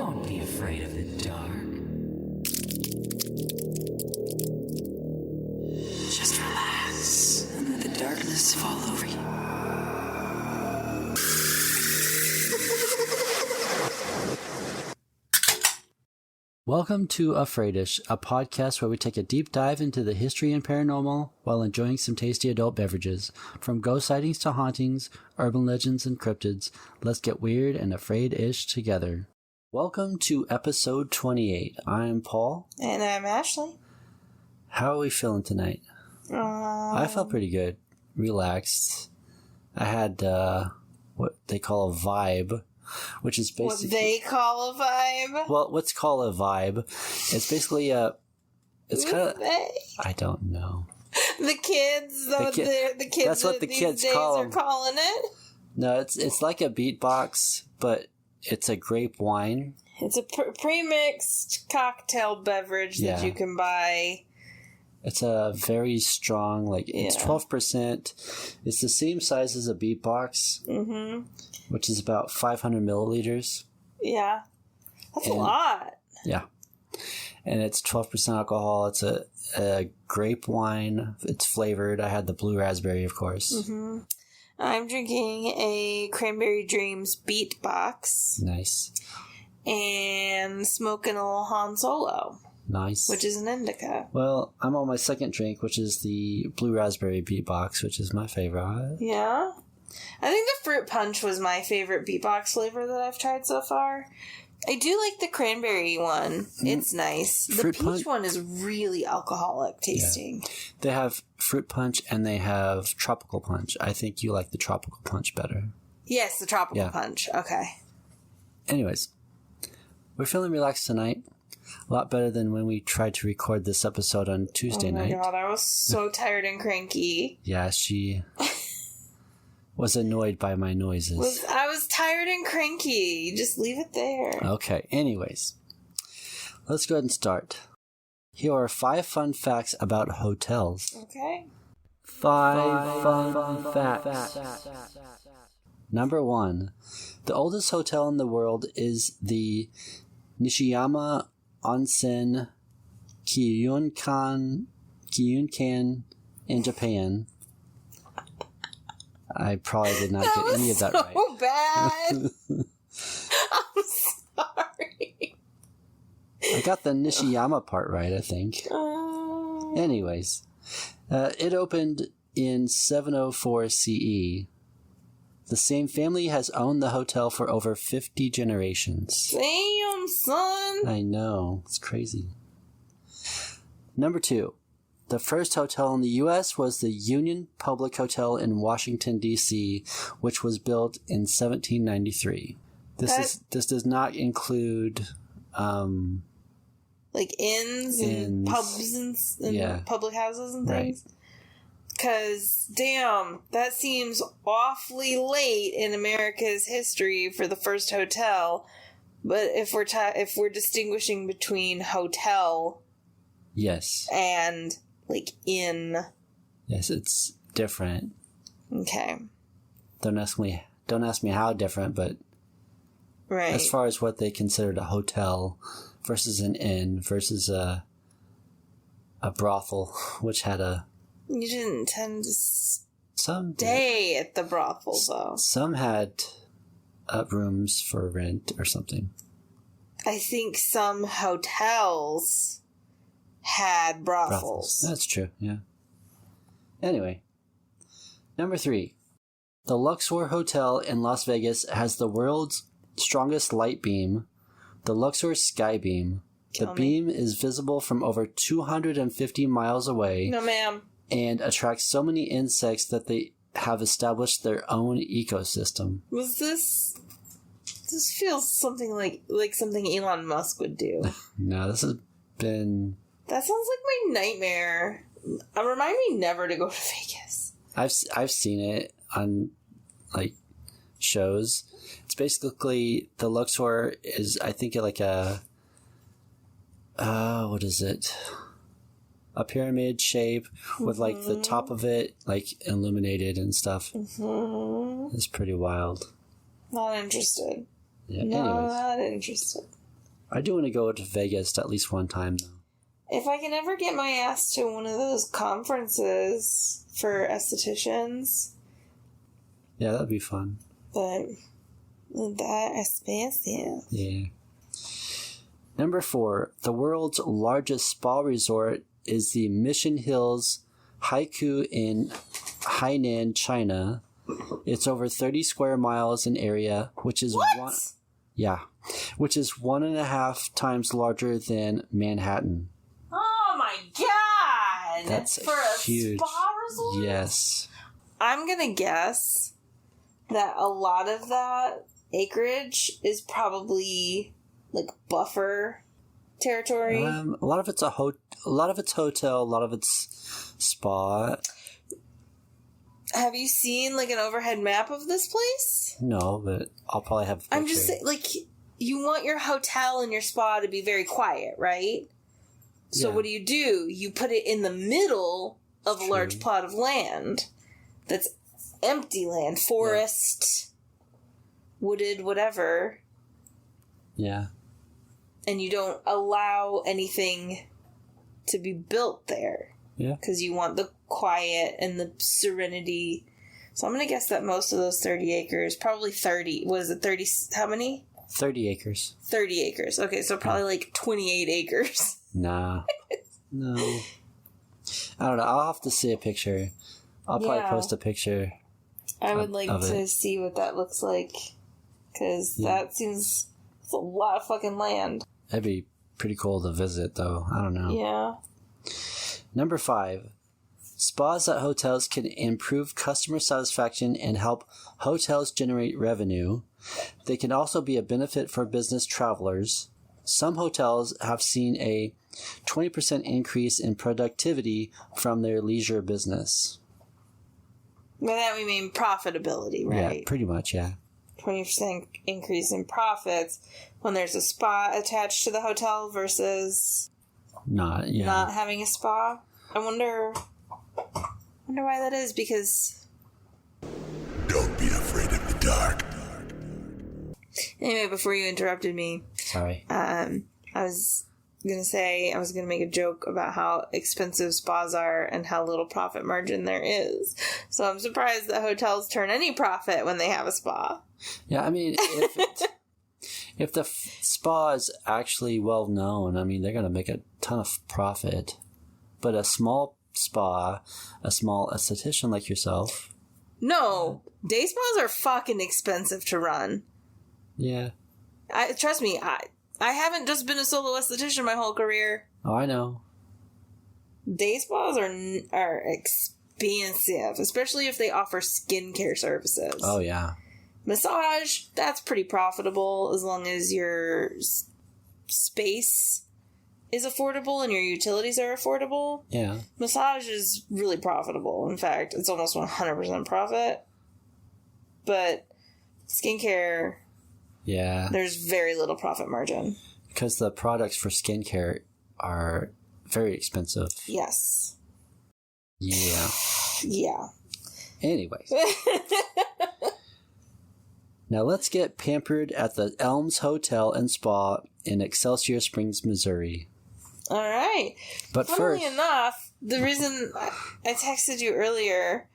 Don't be afraid of the dark. Just relax and let the darkness fall over you. Welcome to Afraidish, a podcast where we take a deep dive into the history and paranormal while enjoying some tasty adult beverages. From ghost sightings to hauntings, urban legends and cryptids, let's get weird and afraid-ish together. Welcome to episode 28. I'm Paul. And I'm Ashley. How are we feeling tonight? I felt pretty good. Relaxed. I had what they call a vibe, which is basically... What they call a vibe? Well, what's called a vibe? It's basically a... It's kind of... I don't know. The kids, the kids. That's what the kids call them. Are calling it. No, it's like a beatbox, but it's a grape wine. It's a pre-mixed cocktail beverage that you can buy. It's a very strong, it's 12%. It's the same size as a beatbox, which is about 500 milliliters. Yeah, that's a lot. Yeah, and it's 12% alcohol. It's a grape wine. It's flavored. I had the blue raspberry, of course. I'm drinking a Cranberry Dreams Beatbox. Nice. And smoking a little Han Solo. Nice. Which is an indica. Well, I'm on my second drink, which is the blue raspberry beatbox, which is my favorite. Yeah? I think the fruit punch was my favorite beatbox flavor that I've tried so far. I do like the cranberry one. It's nice. The peach one is really alcoholic tasting. Yeah. They have fruit punch and they have tropical punch. I think you like the tropical punch better. Yes, the tropical punch. Okay. Anyways, we're feeling relaxed tonight. A lot better than when we tried to record this episode on Tuesday night. Oh my god, I was so tired and cranky. Yeah, she was annoyed by my noises. I was tired and cranky. Just leave it there. Okay, anyways. Let's go ahead and start. Here are 5 fun facts about hotels. Okay. 5 fun facts. Number 1. The oldest hotel in the world is the Nishiyama Onsen Kyunkan in Japan. I probably did not get any of that right. So bad. I'm sorry. I got the Nishiyama part right, I think. Anyways, it opened in 704 CE. The same family has owned the hotel for over 50 generations. Damn, son. I know. It's crazy. Number 2. The first hotel in the U.S. was the Union Public Hotel in Washington, D.C., which was built in 1793. This does not include... like inns and pubs and public houses and things? Right. Because, damn, that seems awfully late in America's history for the first hotel. But if we're distinguishing between hotel, and inn, it's different. Okay. Don't ask me how different, but as far as what they considered a hotel versus an inn versus a brothel, which had a... You didn't tend to stay at the brothel, though. Some had rooms for rent or something. I think some hotels had brothels. That's true, yeah. Anyway, number 3. The Luxor Hotel in Las Vegas has the world's strongest light beam, the Luxor Skybeam. The beam is visible from over 250 miles away. No, ma'am. And attracts so many insects that they have established their own ecosystem. This feels something like something Elon Musk would do. No, this has been... That sounds like my nightmare. Remind me never to go to Vegas. I've seen it on shows. It's basically the Luxor is, I think, like a what is it? A pyramid shape with the top of it illuminated and stuff. It's pretty wild. Not interested. Yeah. No, not interested. I do want to go to Vegas at least one time, though. If I can ever get my ass to one of those conferences for estheticians. Yeah, that'd be fun. But that expensive. Yeah. Number 4. The world's largest spa resort is the Mission Hills Haiku in Hainan, China. It's over 30 square miles in area, which is which is 1.5 times larger than Manhattan. Oh my god! That's for a huge. Spa resort? Yes. I'm gonna guess that a lot of that acreage is probably like buffer territory. A lot of it's a lot of it's hotel, a lot of it's spa. Have you seen like an overhead map of this place? No, but I'll probably have. I'm just saying, like, you want your hotel and your spa to be very quiet, right? So what do? You put it in the middle of a large plot of land that's empty land, forest, wooded, whatever. Yeah. And you don't allow anything to be built there. Yeah. Because you want the quiet and the serenity. So I'm going to guess that most of those 30 acres, probably 30, was it 30, how many? 30 acres. 30 acres. Okay, so probably like 28 acres. Nah. No. I don't know. I'll have to see a picture. I'll probably post a picture. I would like to see what that looks like. Because that seems... It's a lot of fucking land. That'd be pretty cool to visit, though. I don't know. Yeah. Number 5. Spas at hotels can improve customer satisfaction and help hotels generate revenue. They can also be a benefit for business travelers. Some hotels have seen a 20% increase in productivity from their leisure business. By that we mean profitability, right? Yeah, pretty much, yeah. 20% increase in profits when there's a spa attached to the hotel versus not having a spa. I wonder why that is, because... Don't be afraid of the dark. Anyway, before you interrupted me... Sorry. I was gonna make a joke about how expensive spas are and how little profit margin there is. So I'm surprised that hotels turn any profit when they have a spa. Yeah, I mean, if the spa is actually well known, I mean, they're going to make a ton of profit. But a small spa, a small esthetician like yourself... No, day spas are fucking expensive to run. Yeah. Trust me, I haven't just been a solo esthetician my whole career. Oh, I know. Day spas are expensive, especially if they offer skincare services. Oh, yeah. Massage, that's pretty profitable as long as your space is affordable and your utilities are affordable. Yeah. Massage is really profitable. In fact, it's almost 100% profit. But skincare... Yeah. There's very little profit margin. Because the products for skincare are very expensive. Yes. Yeah. Yeah. Anyways. Now let's get pampered at the Elms Hotel and Spa in Excelsior Springs, Missouri. All right. But funnily enough, the reason I texted you earlier...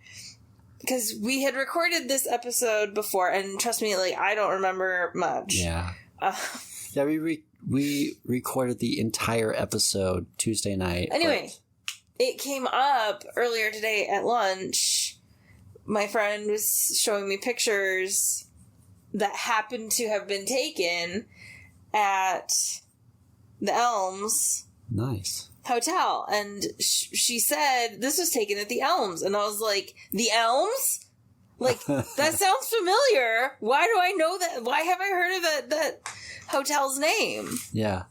Because we had recorded this episode before, and trust me, like, I don't remember much. Yeah. Yeah, we recorded the entire episode Tuesday night. Anyway, it came up earlier today at lunch. My friend was showing me pictures that happened to have been taken at the Elms. Nice. Hotel, and she said this was taken at the Elms, and I was like, the Elms? Like, that sounds familiar. Why do I know that? Why have I heard of that hotel's name? Yeah.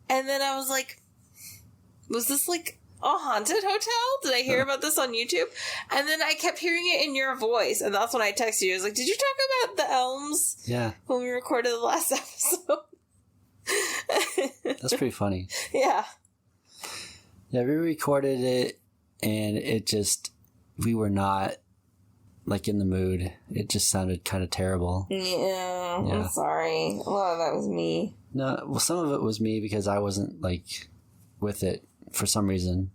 And then I was like, was this like a haunted hotel? Did I hear about this on YouTube? And then I kept hearing it in your voice, and that's when I texted you. I was like, did you talk about the Elms? Yeah. When we recorded the last episode? That's pretty funny. Yeah. Yeah, we recorded it, and we were not, like, in the mood. It just sounded kind of terrible. Yeah, I'm sorry. A lot of that was me. No, well, some of it was me because I wasn't, like, with it for some reason.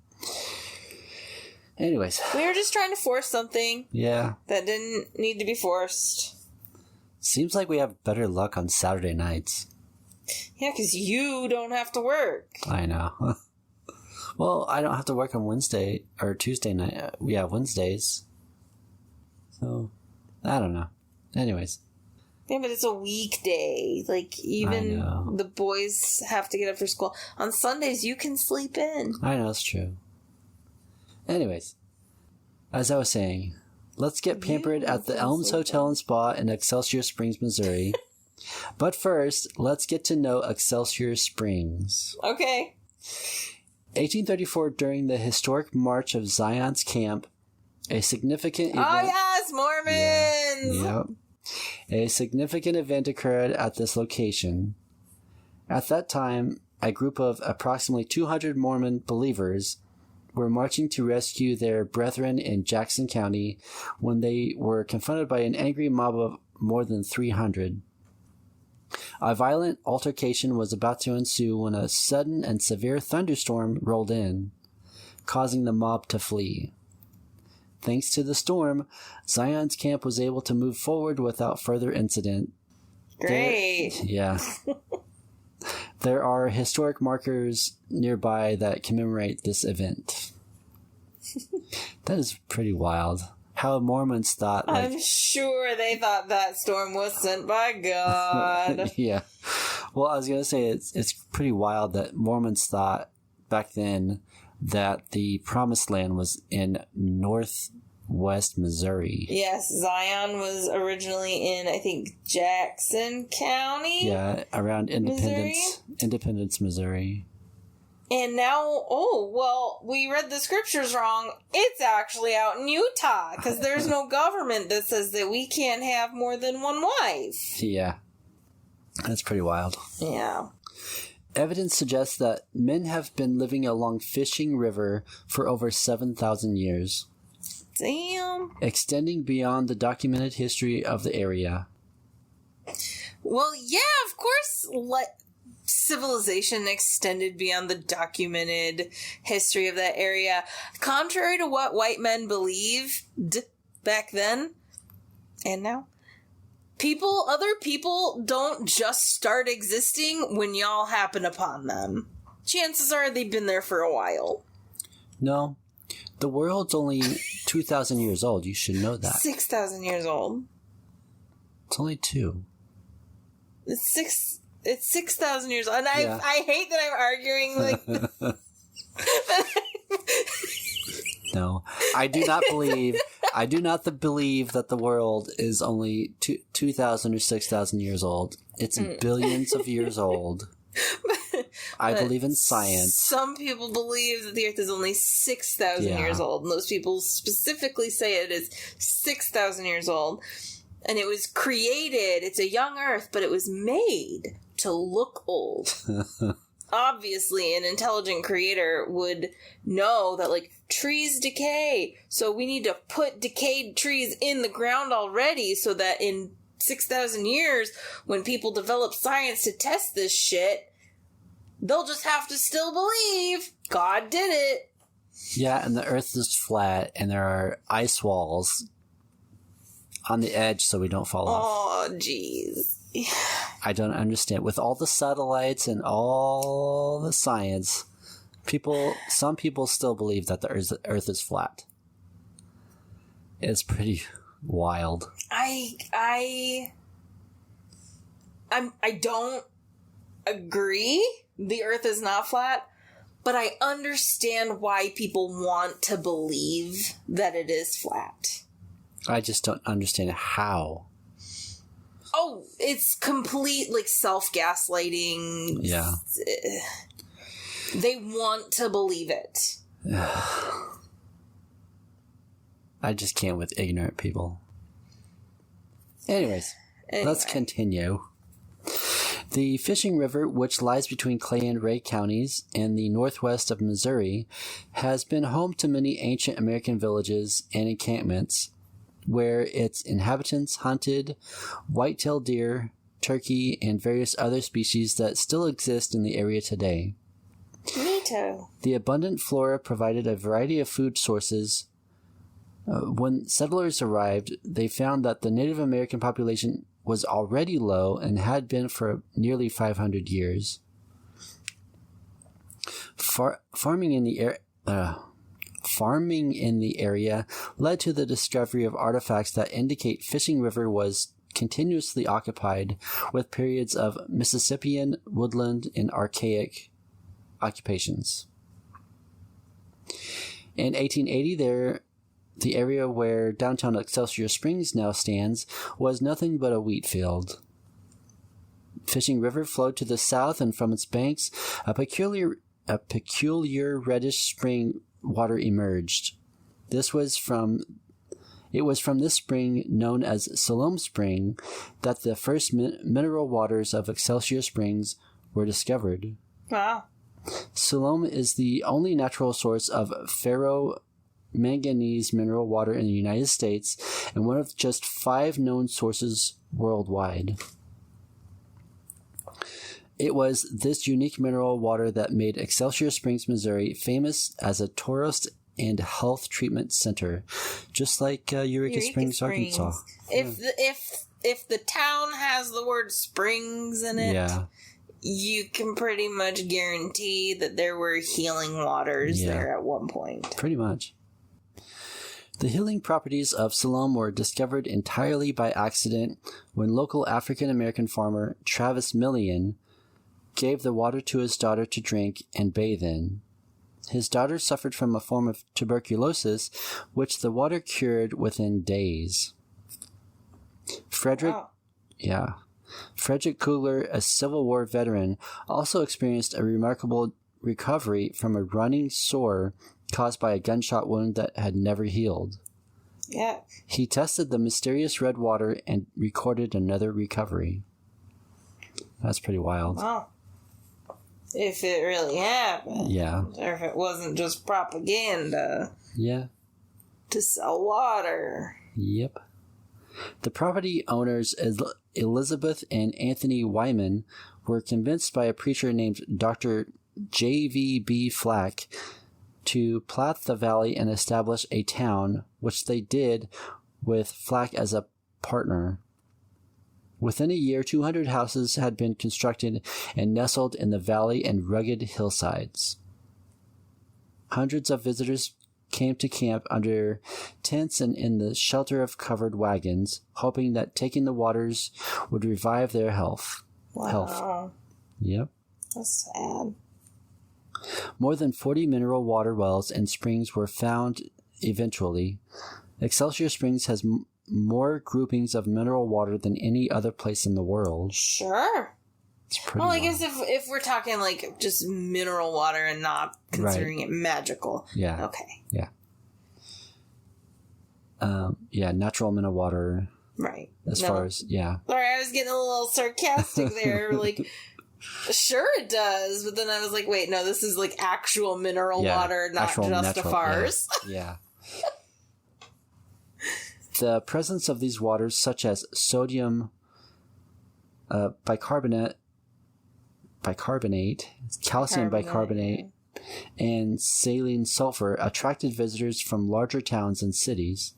Anyways. We were just trying to force something. Yeah. That didn't need to be forced. Seems like we have better luck on Saturday nights. Yeah, because you don't have to work. I know. Well, I don't have to work on Wednesday or Tuesday night. Yeah, Wednesdays. So, I don't know. Anyways. Yeah, but it's a weekday. Like, even the boys have to get up for school. On Sundays, you can sleep in. I know, it's true. Anyways, as I was saying, let's get pampered at the Elms Hotel and Spa in Excelsior Springs, Missouri. But first, let's get to know Excelsior Springs. Okay. 1834, during the historic March of Zion's Camp, a significant event... Oh, yes, Mormons! Yeah. Yep. A significant event occurred at this location. At that time, a group of approximately 200 Mormon believers were marching to rescue their brethren in Jackson County when they were confronted by an angry mob of more than 300. A violent altercation was about to ensue when a sudden and severe thunderstorm rolled in, causing the mob to flee. Thanks to the storm, Zion's camp was able to move forward without further incident. Great. There are historic markers nearby that commemorate this event. That is pretty wild. How Mormons thought... I'm sure they thought that storm was sent by God. Yeah. Well, I was going to say, it's pretty wild that Mormons thought back then that the Promised Land was in northwest Missouri. Yes, Zion was originally in, I think, Jackson County? Yeah, around Independence, Missouri. And now, we read the scriptures wrong. It's actually out in Utah, because there's no government that says that we can't have more than one wife. Yeah. That's pretty wild. Yeah. Evidence suggests that men have been living along Fishing River for over 7,000 years. Damn. Extending beyond the documented history of the area. Well, yeah, of course, civilization extended beyond the documented history of that area. Contrary to what white men believed back then and now, other people don't just start existing when y'all happen upon them. Chances are they've been there for a while. No, the world's only 2,000 years old. You should know that. 6,000 years old. It's only 2. It's 6,000 years old. And I hate that I'm arguing like... No, I do not believe that the world is only 2,000 or 6,000 years old. It's billions of years old. I believe in science. Some people believe that the Earth is only 6,000 years old, and those people specifically say it is 6,000 years old. And it was created, it's a young Earth, but it was made to look old. Obviously, an intelligent creator would know that, like, trees decay, so we need to put decayed trees in the ground already so that in 6,000 years, when people develop science to test this shit, they'll just have to still believe God did it. Yeah, and the Earth is flat, and there are ice walls on the edge so we don't fall off. Oh, jeez. I don't understand. With all the satellites and all the science, some people still believe that the Earth is flat. It's pretty wild. I don't agree the Earth is not flat, but I understand why people want to believe that it is flat. I just don't understand how. Oh, it's complete, like, self-gaslighting. Yeah. They want to believe it. I just can't with ignorant people. Anyways, let's continue. The Fishing River, which lies between Clay and Ray counties and the northwest of Missouri, has been home to many ancient American villages and encampments, where its inhabitants hunted white-tailed deer, turkey, and various other species that still exist in the area today. Neato. The abundant flora provided a variety of food sources. When settlers arrived, they found that the Native American population was already low and had been for nearly 500 years. Farming in the area led to the discovery of artifacts that indicate Fishing River was continuously occupied, with periods of Mississippian, woodland, and archaic occupations. In 1880, the area where downtown Excelsior Springs now stands was nothing but a wheat field. Fishing River flowed to the south, and from its banks, a peculiar reddish spring water emerged. It was from this spring, known as Siloam Spring, that the first mineral waters of Excelsior Springs were discovered. Wow. Siloam is the only natural source of ferro-manganese mineral water in the United States and one of just 5 known sources worldwide. It was this unique mineral water that made Excelsior Springs, Missouri famous as a tourist and health treatment center, just like Eureka Springs, Arkansas. If the town has the word springs in it, you can pretty much guarantee that there were healing waters there at one point. Pretty much. The healing properties of Siloam were discovered entirely by accident when local African-American farmer Travis Millian gave the water to his daughter to drink and bathe in. His daughter suffered from a form of tuberculosis, which the water cured within days. Frederick Kugler, a Civil War veteran, also experienced a remarkable recovery from a running sore caused by a gunshot wound that had never healed. Yeah. He tested the mysterious red water and recorded another recovery. That's pretty wild. Wow. If it really happened. Yeah. Or if it wasn't just propaganda. Yeah. To sell water. Yep. The property owners, Elizabeth and Anthony Wyman, were convinced by a preacher named Dr. J.V.B. Flack to plat the valley and establish a town, which they did with Flack as a partner. Within a year, 200 houses had been constructed and nestled in the valley and rugged hillsides. Hundreds of visitors came to camp under tents and in the shelter of covered wagons, hoping that taking the waters would revive their health. Wow. Yep. That's sad. More than 40 mineral water wells and springs were found eventually. Excelsior Springs has more groupings of mineral water than any other place in the world. Sure. It's pretty well, I wild. guess if we're talking like just mineral water and not considering it magical. Yeah. Okay. Yeah. Natural mineral water. Right. As far as, Sorry, I was getting a little sarcastic there. Like, sure it does. But then I was like, wait, no, this is like actual mineral water, not actual just natural, a farce. Yeah. The presence of these waters, such as sodium bicarbonate, calcium bicarbonate, and saline sulfur, attracted visitors from larger towns and cities.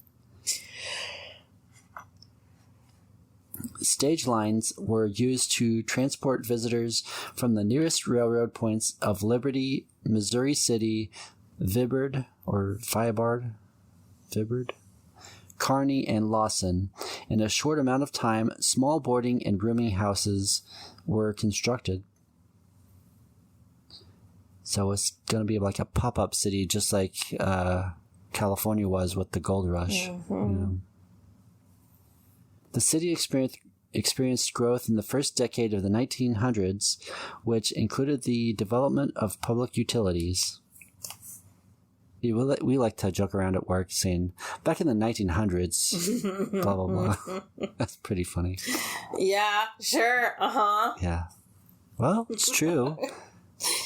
Stage lines were used to transport visitors from the nearest railroad points of Liberty, Missouri City, Vibbard, Kearney, and Lawson. In a short amount of time, small boarding and rooming houses were constructed. So it's going to be like a pop-up city, just like California was with the gold rush. Mm-hmm. The city experienced growth in the first decade of the 1900s, which included the development of public utilities. We like to joke around at work saying, back in the 1900s, blah, blah, blah. That's pretty funny. Yeah, sure. Uh-huh. Yeah. Well, it's true.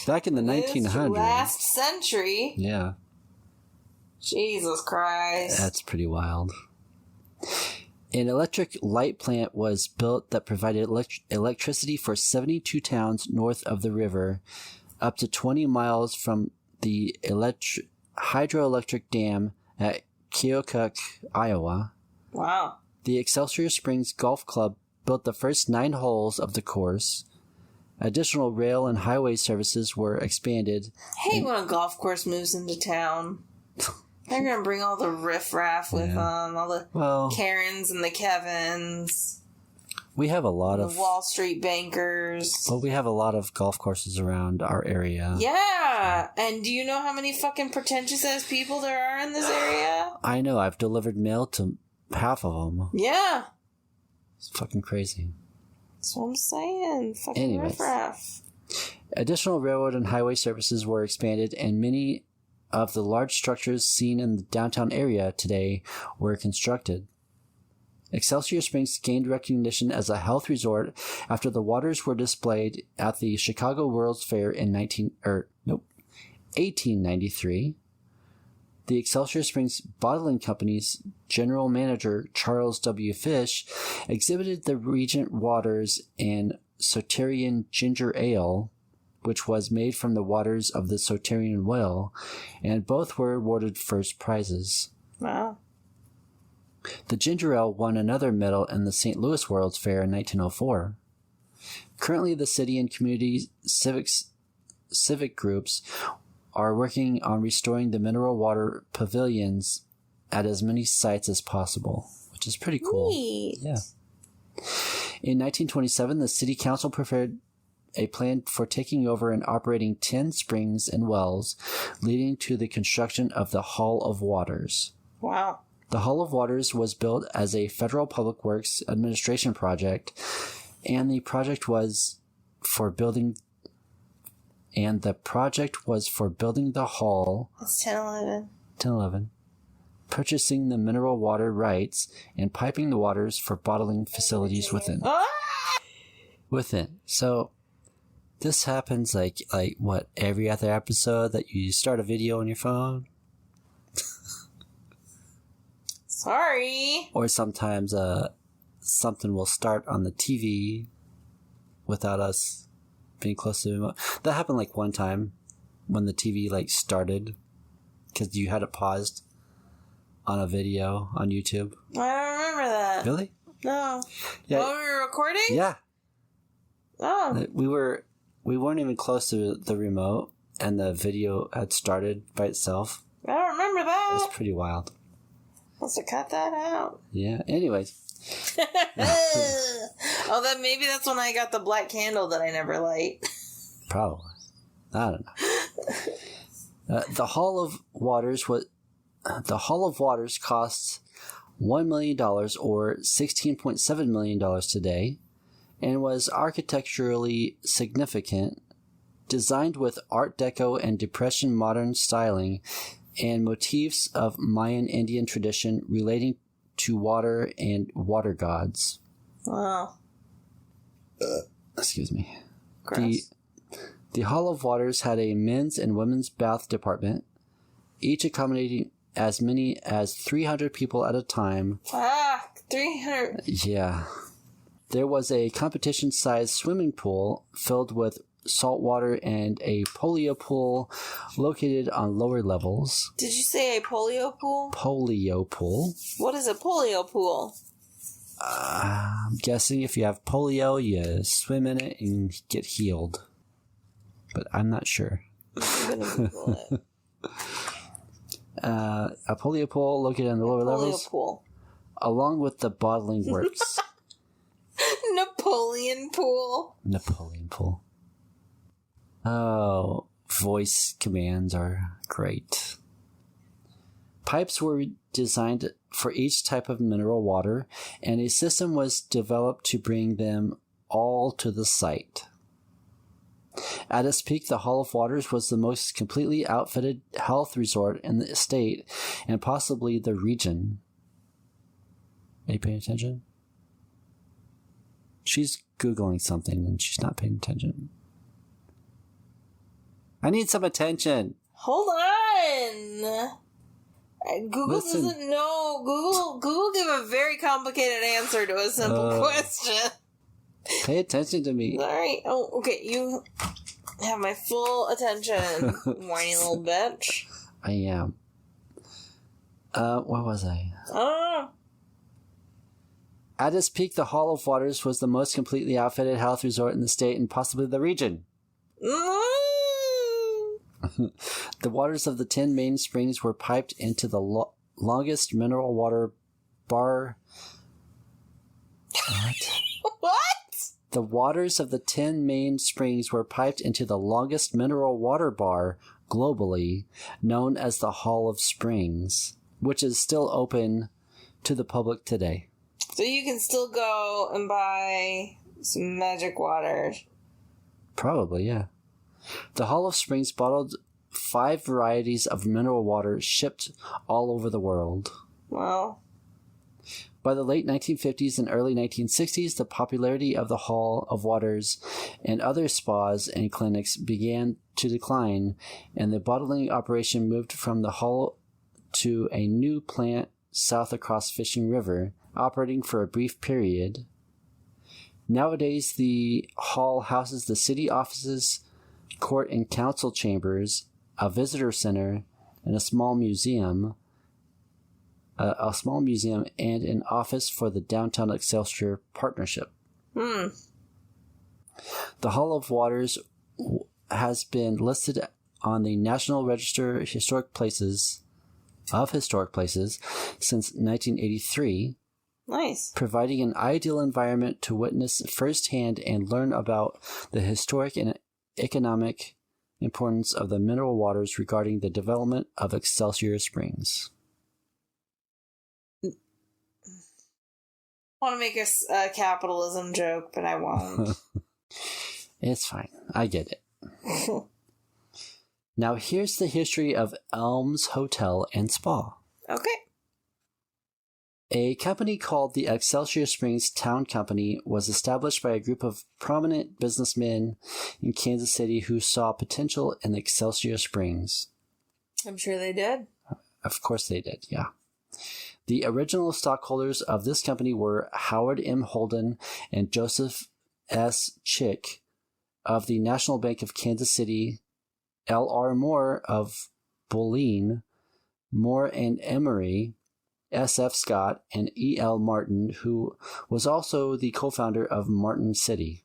Back in the 1900s. Last century. Yeah. Jesus Christ. That's pretty wild. An electric light plant was built that provided electricity for 72 towns north of the river, up to 20 miles from the hydroelectric dam at Keokuk, Iowa. Wow. The Excelsior Springs Golf Club built the first 9 holes of the course. Additional rail and highway services were expanded. Hey, when a golf course moves into town. They're going to bring all the riffraff with them, all the Karens and the Kevins. We have a lot of... Wall Street bankers. Well, we have a lot of golf courses around our area. Yeah! And do you know how many fucking pretentious-ass people there are in this area? I know. I've delivered mail to half of them. Yeah. It's fucking crazy. That's what I'm saying. Fucking riffraff. Additional railroad and highway services were expanded, and many of the large structures seen in the downtown area today were constructed. Excelsior Springs gained recognition as a health resort after the waters were displayed at the Chicago World's Fair in 1893. The Excelsior Springs Bottling Company's general manager, Charles W. Fish, exhibited the Regent Waters and Soterian Ginger Ale, which was made from the waters of the Soterian well, and both were awarded first prizes. Wow. The ginger ale won another medal in the St. Louis World's Fair in 1904. Currently, the city and community civic groups are working on restoring the mineral water pavilions at as many sites as possible, which is pretty cool. Neat. Yeah. In 1927, the city council prepared a plan for taking over and operating 10 springs and wells, leading to the construction of the Hall of Waters. Wow. The Hall of Waters was built as a federal public works administration project, and the project was for building the hall. That's 10-11. 10-11. Purchasing the mineral water rights and piping the waters for bottling facilities within. So this happens like what, every other episode that you start a video on your phone? Sorry. Or sometimes something will start on the TV without us being close to the remote. That happened like one time when the TV like started because you had it paused on a video on YouTube. I don't remember that. Really? No. Yeah. While we were recording? Yeah. Oh. We weren't even close to the remote and the video had started by itself. I don't remember that. It's pretty wild. Must have cut that out. Yeah. Anyways. Oh, maybe that's when I got the black candle that I never light. Probably. I don't know. The Hall of Waters costs $1 million or $16.7 million today, and was architecturally significant, designed with Art Deco and Depression modern styling, and motifs of Mayan Indian tradition relating to water and water gods. Wow. Excuse me. Gross. The Hall of Waters had a men's and women's bath department, each accommodating as many as 300 people at a time. 300. Yeah. There was a competition-sized swimming pool filled with salt water and a polio pool located on lower levels. Did you say a polio pool? Polio pool. What is a polio pool? I'm guessing if you have polio, you swim in it and get healed. But I'm not sure. I'm gonna Google it. A polio pool located on the lower levels. Polio pool. Along with the bottling works. Napoleon pool. Napoleon pool. Oh, voice commands are great. Pipes were designed for each type of mineral water, and a system was developed to bring them all to the site. At its peak, the Hall of Waters was the most completely outfitted health resort in the state and possibly the region. Are you paying attention? She's Googling something and she's not paying attention. I need some attention. Hold on. Google doesn't know. Google gave a very complicated answer to a simple question. Pay attention to me. All right. Oh, okay. You have my full attention, whiny little bitch. I am. Where was I? Oh. At its peak, the Hall of Waters was the most completely outfitted health resort in the state and possibly the region. The waters of the 10 main springs were piped into the longest mineral water bar. What? The waters of the 10 main springs were piped into the longest mineral water bar globally, known as the Hall of Springs, which is still open to the public today. So you can still go and buy some magic water. Probably, yeah. The Hall of Springs bottled 5 varieties of mineral water shipped all over the world. Wow. By the late 1950s and early 1960s, the popularity of the Hall of Waters and other spas and clinics began to decline, and the bottling operation moved from the Hall to a new plant south across Fishing River, operating for a brief period. Nowadays, the hall houses the city offices, court and council chambers, a visitor center, and a small museum, and an office for the Downtown Excelsior Partnership. The Hall of Waters has been listed on the National Register of Historic Places since 1983. Nice. Providing an ideal environment to witness firsthand and learn about the historic and economic importance of the mineral waters regarding the development of Excelsior Springs. I want to make a capitalism joke, but I won't. It's fine. I get it. Now here's the history of Elms Hotel and Spa. Okay. A company called the Excelsior Springs Town Company was established by a group of prominent businessmen in Kansas City who saw potential in Excelsior Springs. I'm sure they did. Of course they did, yeah. The original stockholders of this company were Howard M. Holden and Joseph S. Chick of the National Bank of Kansas City, L.R. Moore of Bulleen, Moore and Emery, S.F. Scott, and E.L. Martin, who was also the co-founder of Martin City.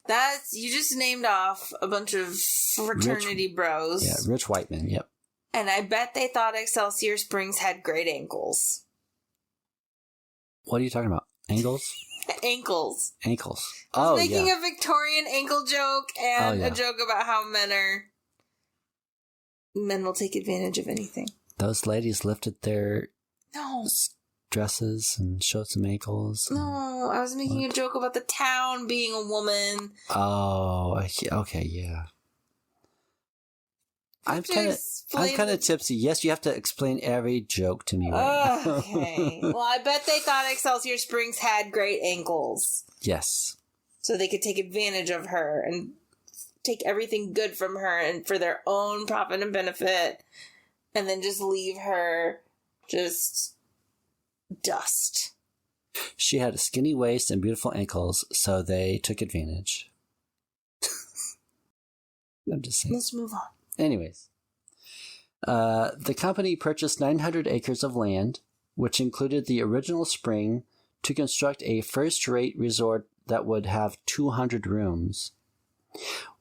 You just named off a bunch of fraternity bros. Yeah, rich white men, yep. And I bet they thought Excelsior Springs had great ankles. What are you talking about? Angles? Ankles. Ankles. I was making a Victorian ankle joke and a joke about how men will take advantage of anything. Those ladies lifted their No. dresses and showed some ankles. No, I was making a joke about the town being a woman. Oh, okay, yeah. I'm kind of tipsy. Yes, you have to explain every joke to me right now. Okay. Well, I bet they thought Excelsior Springs had great ankles. Yes. So they could take advantage of her and take everything good from her and for their own profit and benefit, and then just leave her just dust. She had a skinny waist and beautiful ankles, so they took advantage. I'm just saying. Let's move on. Anyways, the company purchased 900 acres of land, which included the original spring, to construct a first-rate resort that would have 200 rooms.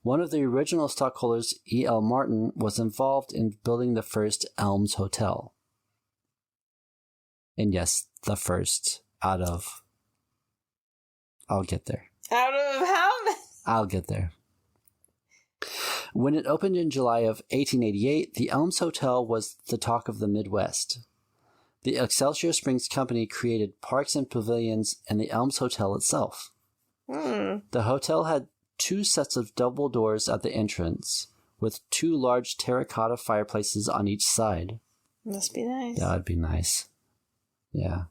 One of the original stockholders, E.L. Martin, was involved in building the first Elms Hotel. And yes, the first out of... I'll get there. Out of how many? I'll get there. When it opened in July of 1888, the Elms Hotel was the talk of the Midwest. The Excelsior Springs Company created parks and pavilions and the Elms Hotel itself. The hotel had 2 sets of double doors at the entrance, with 2 large terracotta fireplaces on each side. Must be nice. That would be nice. Yeah.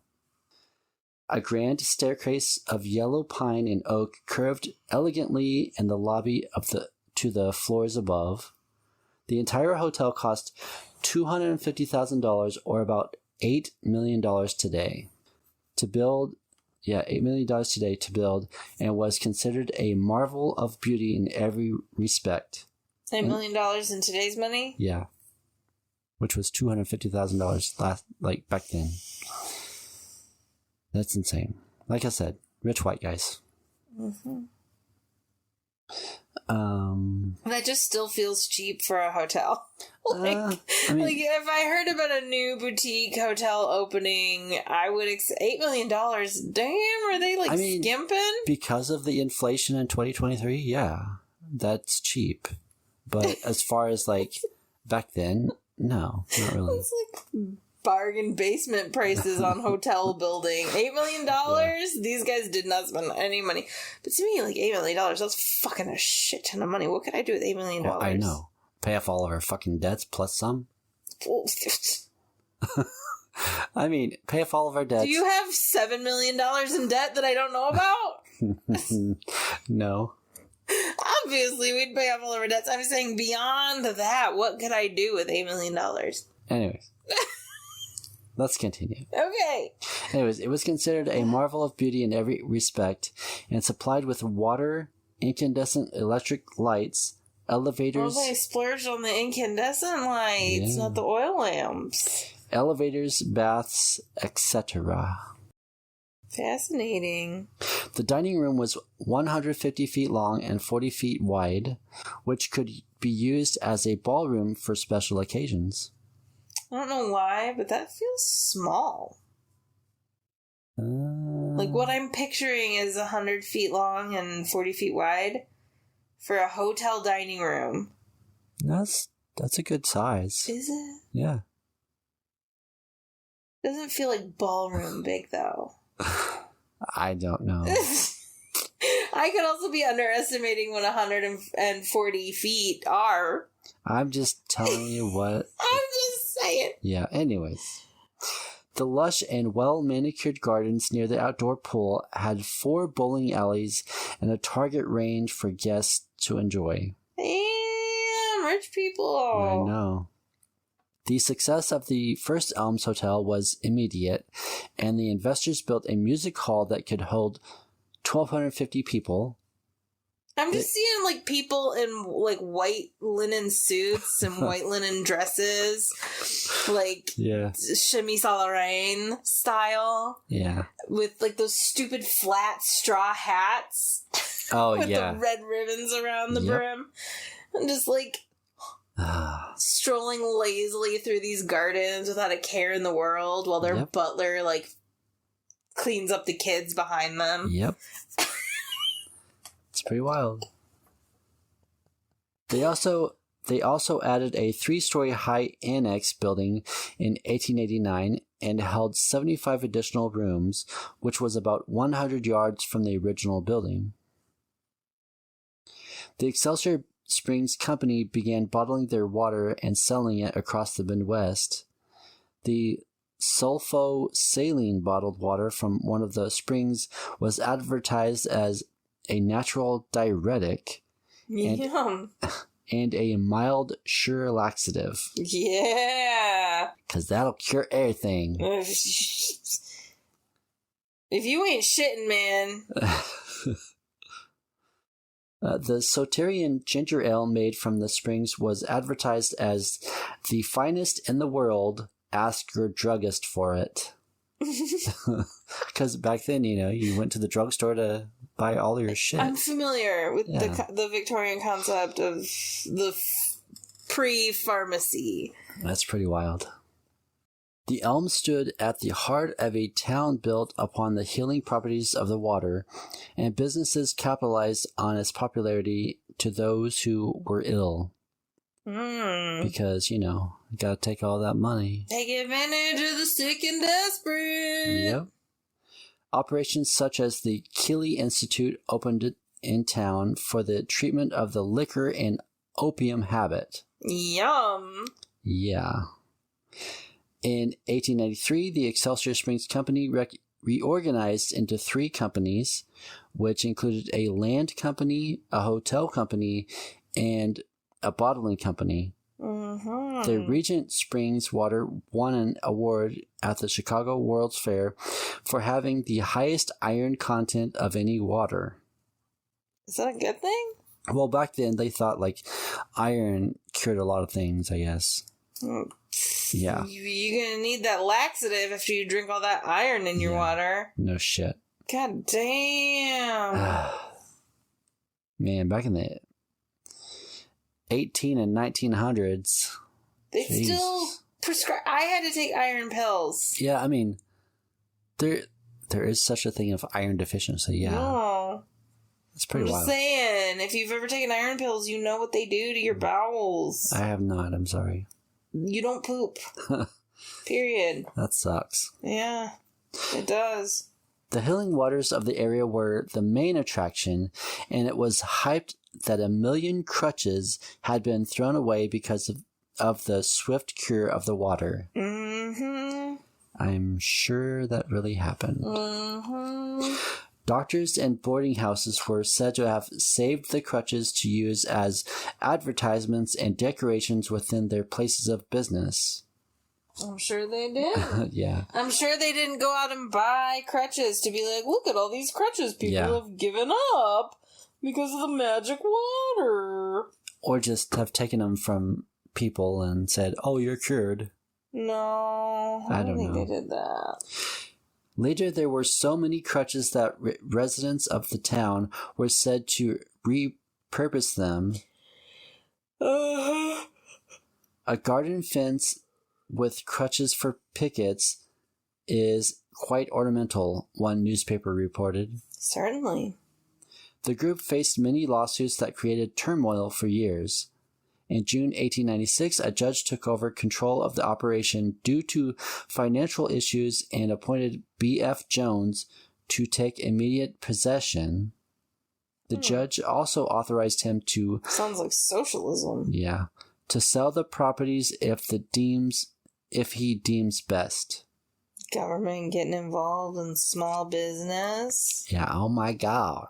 A grand staircase of yellow pine and oak curved elegantly in the lobby to the floors above. The entire hotel cost $250,000 or about $8 million today to build. Yeah, $8 million today to build, and was considered a marvel of beauty in every respect. $8 million in today's money? Yeah. Which was $250,000 back then. That's insane. Like I said, rich white guys. Mm-hmm. That just still feels cheap for a hotel. Like if I heard about a new boutique hotel opening, I would $8 million. Damn, are they skimping? Because of the inflation in 2023, yeah, that's cheap. But as far as back then, no, not really. It's bargain basement prices on hotel building. $8 million? Yeah. These guys did not spend any money. But to me, $8 million, that's fucking a shit ton of money. What could I do with $8 million? Well, I know. Pay off all of our fucking debts plus some. I mean, pay off all of our debts. Do you have $7 million in debt that I don't know about? No. Obviously, we'd pay off all of our debts. I'm saying beyond that, what could I do with $8 million? Anyways. Let's continue. Okay. Anyways, it was considered a marvel of beauty in every respect and supplied with water, incandescent electric lights, elevators. Well, they splurged on the incandescent lights, not the oil lamps. Elevators, baths, etc. Fascinating. The dining room was 150 feet long and 40 feet wide, which could be used as a ballroom for special occasions. I don't know why, but that feels small. What I'm picturing is 100 feet long and 40 feet wide for a hotel dining room. That's a good size. Is it? Yeah. Doesn't feel like ballroom big, though. I don't know. I could also be underestimating what 140 feet are. I'm just telling you what. I'm just saying. Yeah, anyways. The lush and well-manicured gardens near the outdoor pool had 4 bowling alleys and a target range for guests to enjoy. Damn, rich people. I know. The success of the first Elms Hotel was immediate, and the investors built a music hall that could hold 1,250 people. I'm just seeing people in white linen suits and white linen dresses, chemise à la reine style. Yeah. With those stupid flat straw hats. Oh, with yeah. the red ribbons around the brim. And just strolling lazily through these gardens without a care in the world while their butler cleans up the kids behind them. Yep. It's pretty wild. They also added a 3-story high annex building in 1889 and held 75 additional rooms, which was about 100 yards from the original building. The Excelsior Springs Company began bottling their water and selling it across the Midwest. The sulfo-saline bottled water from one of the springs was advertised as a natural diuretic and a mild, sure laxative. Yeah. Because that'll cure everything. If you ain't shitting, man. The Soterian ginger ale made from the springs was advertised as the finest in the world. Ask your druggist for it. Because back then, you went to the drugstore to buy all your shit. I'm familiar with the Victorian concept of the pre-pharmacy. That's pretty wild. The Elms stood at the heart of a town built upon the healing properties of the water, and businesses capitalized on its popularity to those who were ill. Because, you gotta take all that money. Take advantage of the sick and desperate. Yep. Operations such as the Keeley Institute opened in town for the treatment of the liquor and opium habit. Yum. Yeah. In 1893, the Excelsior Springs Company reorganized into 3 companies, which included a land company, a hotel company, and a bottling company. Mm-hmm. The Regent Springs water won an award at the Chicago World's Fair for having the highest iron content of any water. Is that a good thing? Well, back then they thought like iron cured a lot of things, I guess. Yeah. You're going to need that laxative after you drink all that iron in your water. No shit. God damn. Man, back in the 18 and 1900s. They still prescribe. I had to take iron pills. Yeah, I mean, there is such a thing of iron deficiency, yeah. No. It's pretty wild. I'm just saying, if you've ever taken iron pills, you know what they do to your bowels. I have not, I'm sorry. You don't poop. Period. That sucks. Yeah, it does. The healing waters of the area were the main attraction, and it was hyped that 1 million crutches had been thrown away because of the swift cure of the water. Mm-hmm. I'm sure that really happened. Mm-hmm. Doctors and boarding houses were said to have saved the crutches to use as advertisements and decorations within their places of business. I'm sure they did. Yeah. I'm sure they didn't go out and buy crutches to be like, look at all these crutches people have given up because of the magic water. Or just have taken them from people and said, oh, you're cured. No, I don't think know. they did that. Later, there were so many crutches that residents of the town were said to repurpose them. A garden fence with crutches for pickets is quite ornamental, one newspaper reported. Certainly. The group faced many lawsuits that created turmoil for years. In June 1896, a judge took over control of the operation due to financial issues and appointed B.F. Jones to take immediate possession. The judge also authorized him to... Sounds like socialism. Yeah. To sell the properties if he deems best. Government getting involved in small business. Yeah, oh my God.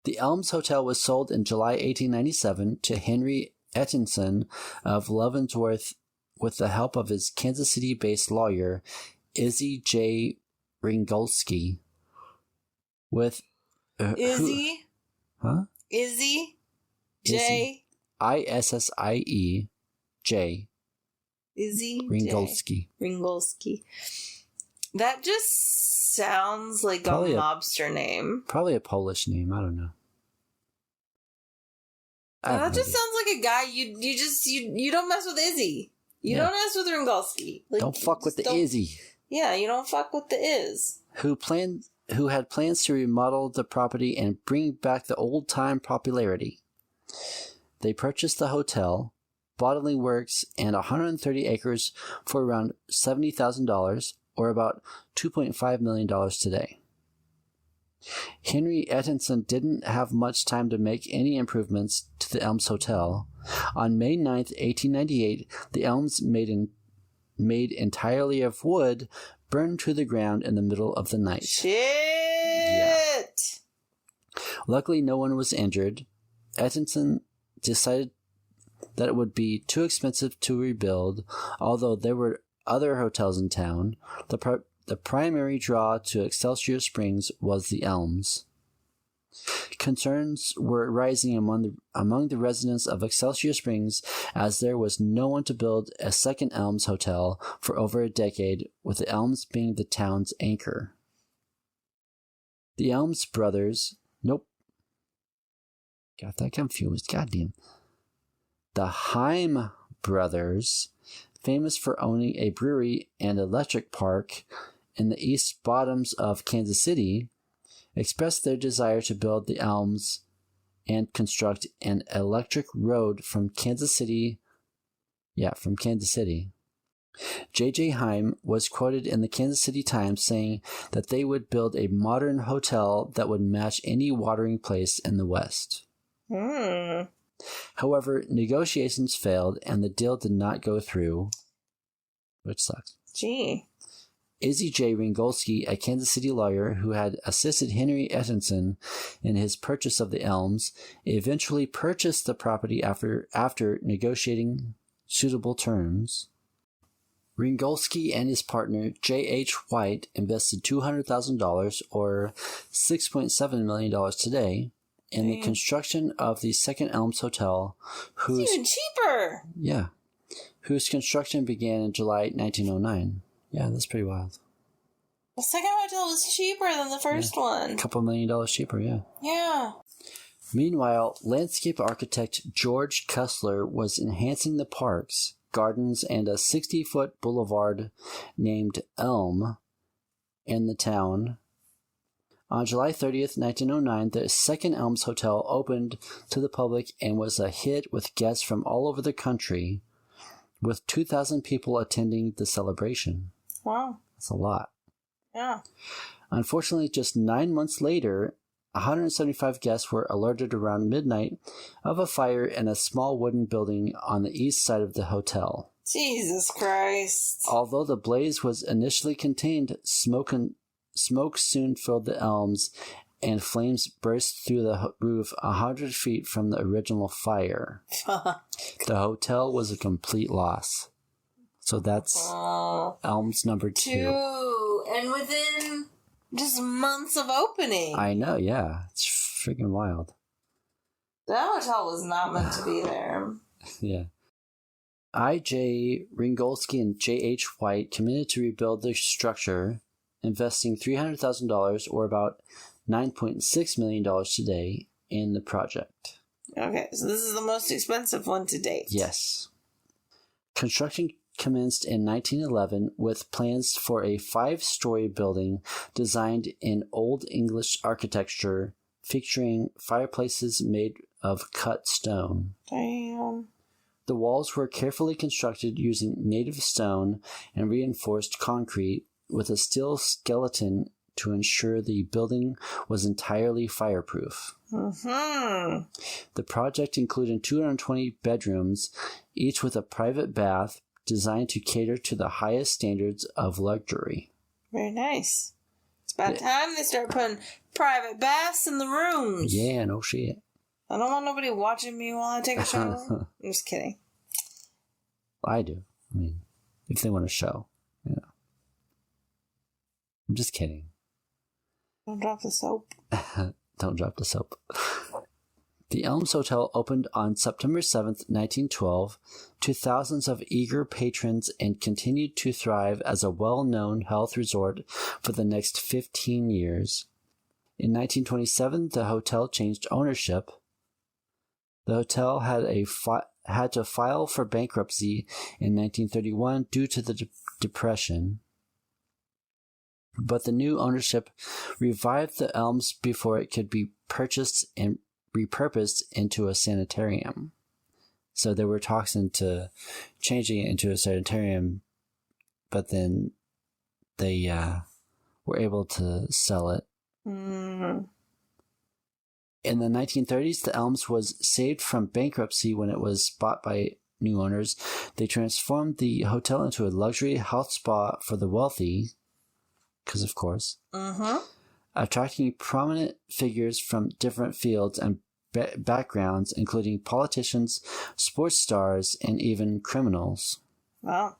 The Elms Hotel was sold in July 1897 to Henry Ettinson of Leavenworth with the help of his Kansas City-based lawyer, Izzy J. Ringolsky. With... Izzy? Huh? Izzy? J? Issie J. Izzy? Ringolsky. Ringolsky. That just sounds like Probably a mobster name. Probably a Polish name. I don't know. That just sounds like a guy you don't mess with Izzy. You don't mess with Ringolsky. Like, don't fuck with the Izzy. Yeah, you don't fuck with the Iz. Who had plans to remodel the property and bring back the old-time popularity. They purchased the hotel, bottling works, and 130 acres for around $70,000, or about $2.5 million today. Henry Ettinson didn't have much time to make any improvements to the Elms Hotel. On May 9th, 1898, the Elms, made entirely of wood, burned to the ground in the middle of the night. Shit! Yeah. Luckily, no one was injured. Ettinson decided that it would be too expensive to rebuild, although there were other hotels in town. The primary draw to Excelsior Springs was the Elms. Concerns were rising among the residents of Excelsior Springs as there was no one to build a second Elms Hotel for over a decade, with the Elms being the town's anchor. The Elms brothers... Nope. Got that confused. Goddamn. The Heim brothers, famous for owning a brewery and electric park in the East Bottoms of Kansas City, expressed their desire to build the Elms and construct an electric road from Kansas City. J.J. Heim was quoted in the Kansas City Times saying that they would build a modern hotel that would match any watering place in the West. However, negotiations failed and the deal did not go through, which sucks. Gee. Izzy J. Ringolski, a Kansas City lawyer who had assisted Henry Ettinson in his purchase of the Elms, eventually purchased the property after negotiating suitable terms. Ringolski and his partner, J.H. White, invested $200,000, or $6.7 million today, in the construction of the second Elms Hotel, it's even cheaper! Yeah. Whose construction began in July 1909. Yeah, that's pretty wild. The second hotel was cheaper than the first one. A couple $1 million cheaper, yeah. Yeah. Meanwhile, landscape architect George Kessler was enhancing the parks, gardens, and a 60-foot boulevard named Elm in the town. On July 30th, 1909, the second Elms Hotel opened to the public and was a hit with guests from all over the country, with 2,000 people attending the celebration. Wow. That's a lot. Yeah. Unfortunately, just 9 months later, 175 guests were alerted around midnight of a fire in a small wooden building on the east side of the hotel. Jesus Christ. Although the blaze was initially contained, smoke soon filled the elms, and flames burst through the roof 100 feet from the original fire. The hotel was a complete loss. So that's Elms number 2. And within just months of opening. I know, yeah. It's freaking wild. That hotel was not meant to be there. Yeah. I.J. Ringolski and J.H. White committed to rebuild the structure, investing $300,000, or about $9.6 million today, in the project. Okay, so this is the most expensive one to date. Yes. Construction commenced in 1911 with plans for a 5-story building designed in Old English architecture, featuring fireplaces made of cut stone. Damn. The walls were carefully constructed using native stone and reinforced concrete with a steel skeleton to ensure the building was entirely fireproof. Mm-hmm. The project included 220 bedrooms, each with a private bath, designed to cater to the highest standards of luxury. Very nice. It's about time they start putting private baths in the rooms. Yeah, no shit. I don't want nobody watching me while I take a shower. I'm just kidding. I do. I mean, if they want to show, you know. I'm just kidding. Don't drop the soap. Don't drop the soap. The Elms Hotel opened on September 7th, 1912, to thousands of eager patrons and continued to thrive as a well-known health resort for the next 15 years. In 1927, the hotel changed ownership. The hotel had to file for bankruptcy in 1931 due to the Depression. But the new ownership revived the Elms before it could be purchased and repurposed into a sanitarium. So there were talks into changing it into a sanitarium, but then they were able to sell it. Mm-hmm. In the 1930s, the Elms was saved from bankruptcy when it was bought by new owners. They transformed the hotel into a luxury health spa for the wealthy, because of course, attracting prominent figures from different fields and backgrounds, including politicians, sports stars, and even criminals. Wow.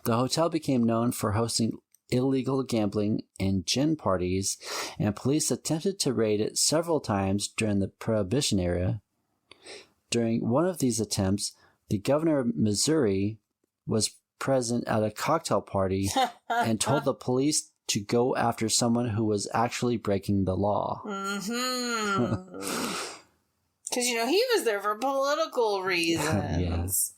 The hotel became known for hosting illegal gambling and gin parties, and police attempted to raid it several times during the Prohibition era. During one of these attempts, the governor of Missouri was present at a cocktail party and told the police to go after someone who was actually breaking the law. Because, he was there for political reasons.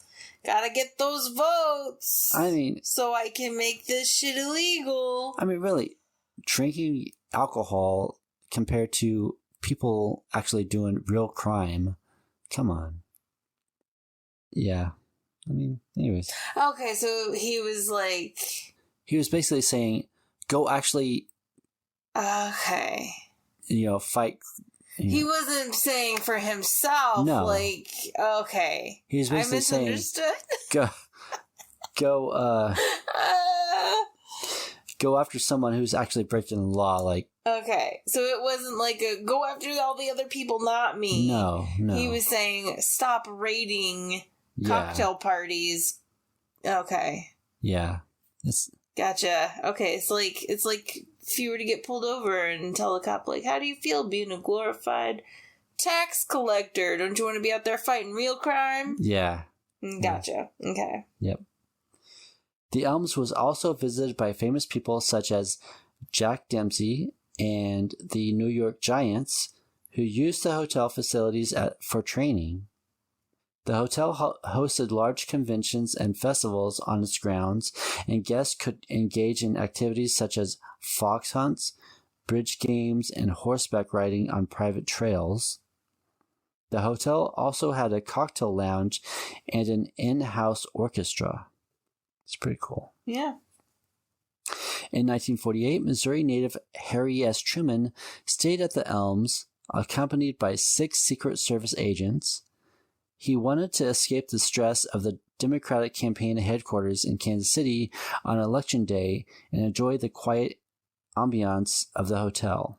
Gotta get those votes. I mean, so I can make this shit illegal. I mean, really, drinking alcohol compared to people actually doing real crime. Come on. Yeah. I mean, anyways. Okay, so he was like... He was basically saying, go actually... Okay. Fight... He wasn't saying for himself, no. okay. He was basically saying, go after someone who's actually breaking the law. Like, okay, so it wasn't like a go after all the other people, not me. No. He was saying stop raiding cocktail parties. Okay. Yeah. Gotcha. Okay, it's like if you were to get pulled over and tell a cop, like, how do you feel being a glorified tax collector? Don't you want to be out there fighting real crime? Yeah. Gotcha. Yeah. Okay. Yep. The Elms was also visited by famous people such as Jack Dempsey and the New York Giants, who used the hotel facilities for training. The hotel hosted large conventions and festivals on its grounds, and guests could engage in activities such as fox hunts, bridge games, and horseback riding on private trails. The hotel also had a cocktail lounge and an in-house orchestra. It's pretty cool. Yeah. In 1948, Missouri native Harry S. Truman stayed at the Elms, accompanied by 6 Secret Service agents. He wanted to escape the stress of the Democratic campaign headquarters in Kansas City on Election Day and enjoy the quiet ambiance of the hotel.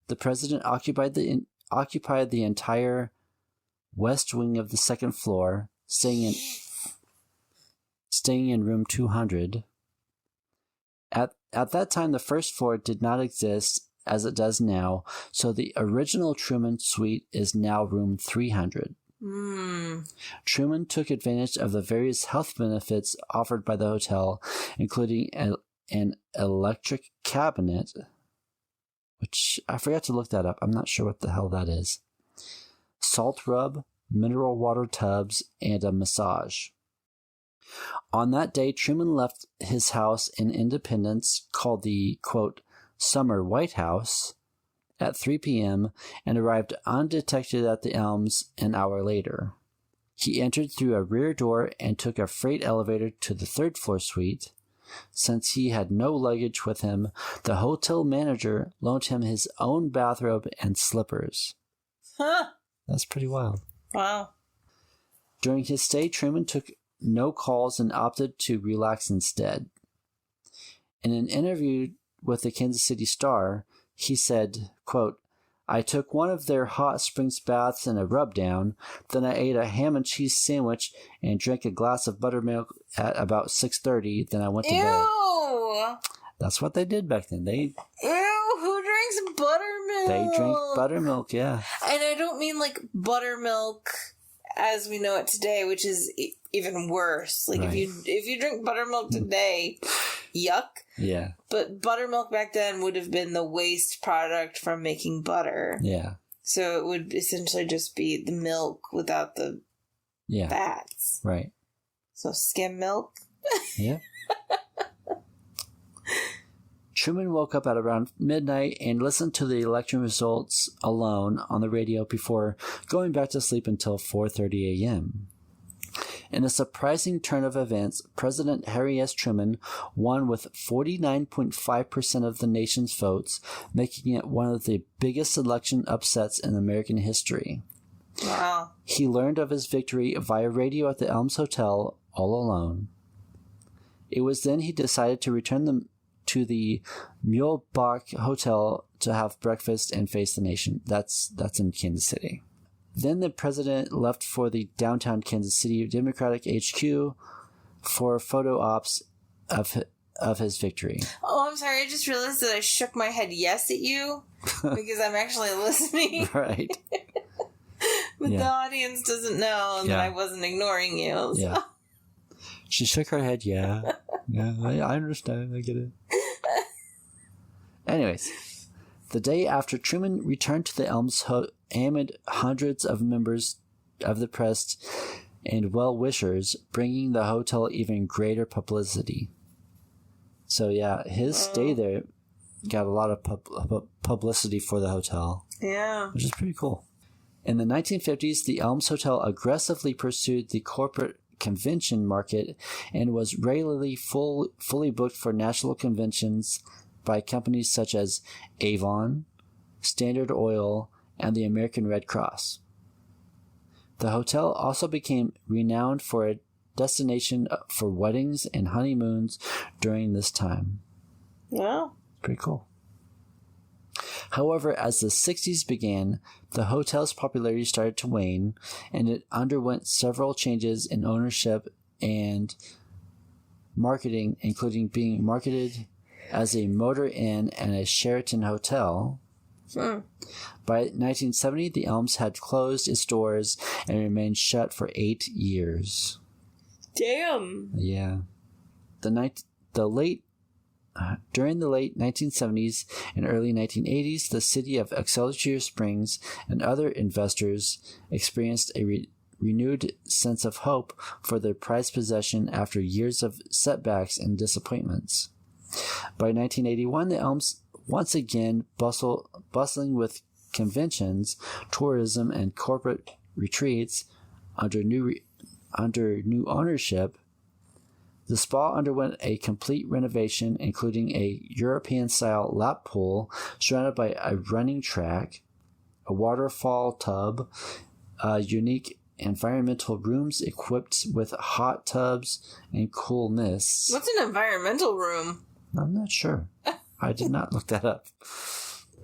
The president occupied the entire west wing of the second floor, staying in room 200. At that time, the first floor did not exist as it does now, so the original Truman Suite is now room 300. Truman took advantage of the various health benefits offered by the hotel, including an electric cabinet, which I forgot to look that up. I'm not sure what the hell that is. Salt rub, mineral water tubs, and a massage. On that day, Truman left his house in Independence, called the, quote, Summer White House, at 3 p.m. and arrived undetected at the Elms an hour later. He entered through a rear door and took a freight elevator to the third floor suite. Since he had no luggage with him, the hotel manager loaned him his own bathrobe and slippers. Huh. That's pretty wild. Wow. During his stay, Truman took no calls and opted to relax instead. In an interview with the Kansas City Star, he said, quote, I took one of their hot springs baths and a rub down, then I ate a ham and cheese sandwich and drank a glass of buttermilk at about 6:30, then I went to bed. Ew! That's what they did back then. Ew, who drinks buttermilk? They drank buttermilk, yeah. And I don't mean like buttermilk as we know it today, which is even worse. Like, right. if you drink buttermilk today, yuck. Yeah. But buttermilk back then would have been the waste product from making butter. Yeah. So it would essentially just be the milk without the fats. Right. So skim milk. Yeah. Truman woke up at around midnight and listened to the election results alone on the radio before going back to sleep until 4:30 a.m. In a surprising turn of events, President Harry S. Truman won with 49.5% of the nation's votes, making it one of the biggest election upsets in American history. Wow. He learned of his victory via radio at the Elms Hotel all alone. It was then he decided to return to the Muehlebach Hotel to have breakfast and face the nation. That's in Kansas City. Then the president left for the downtown Kansas City Democratic HQ for photo ops of his victory. Oh, I'm sorry. I just realized that I shook my head yes at you because I'm actually listening. Right. But the audience doesn't know that I wasn't ignoring you. So. Yeah. She shook her head, yeah. Yeah, I understand. I get it. Anyways, the day after Truman returned to the Elms amid hundreds of members of the press and well-wishers, bringing the hotel even greater publicity. So yeah, his stay there got a lot of publicity for the hotel. Yeah. Which is pretty cool. In the 1950s, the Elms Hotel aggressively pursued the corporate convention market and was regularly fully booked for national conventions by companies such as Avon, Standard Oil, and the American Red Cross. The hotel also became renowned for destination for weddings and honeymoons during this time. Yeah. Pretty cool. However, as the 60s began, the hotel's popularity started to wane, and it underwent several changes in ownership and marketing, including being marketed as a motor inn and a Sheraton hotel. By 1970, the Elms had closed its doors and remained shut for 8 years. Damn. Yeah. During the late 1970s and early 1980s, the city of Excelsior Springs and other investors experienced a renewed sense of hope for their prized possession after years of setbacks and disappointments. By 1981, the Elms once again bustling with conventions, tourism, and corporate retreats under new ownership. The spa underwent a complete renovation, including a European-style lap pool surrounded by a running track, a waterfall tub, unique environmental rooms equipped with hot tubs and cool mists. What's an environmental room? I'm not sure. I did not look that up.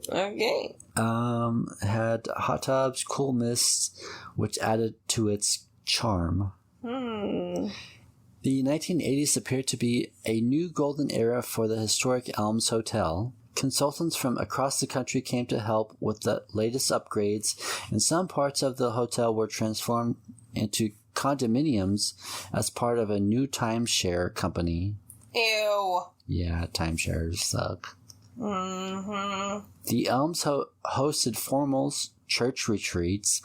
Okay. Had hot tubs, cool mists, which added to its charm. The 1980s appeared to be a new golden era for the historic Elms Hotel. Consultants from across the country came to help with the latest upgrades, and some parts of the hotel were transformed into condominiums as part of a new timeshare company. Ew. Yeah, timeshares suck. Mm-hmm. The Elms hosted formals, church retreats,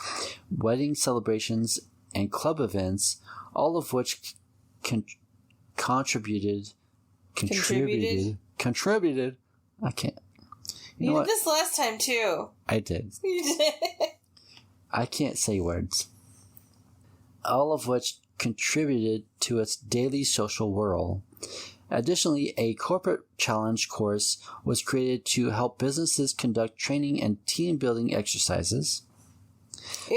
wedding celebrations, and club events, all of which contributed. I can't. You did this last time too. I did. You did. I can't say words. All of which contributed to its daily social whirl. Additionally, a corporate challenge course was created to help businesses conduct training and team-building exercises. Ew.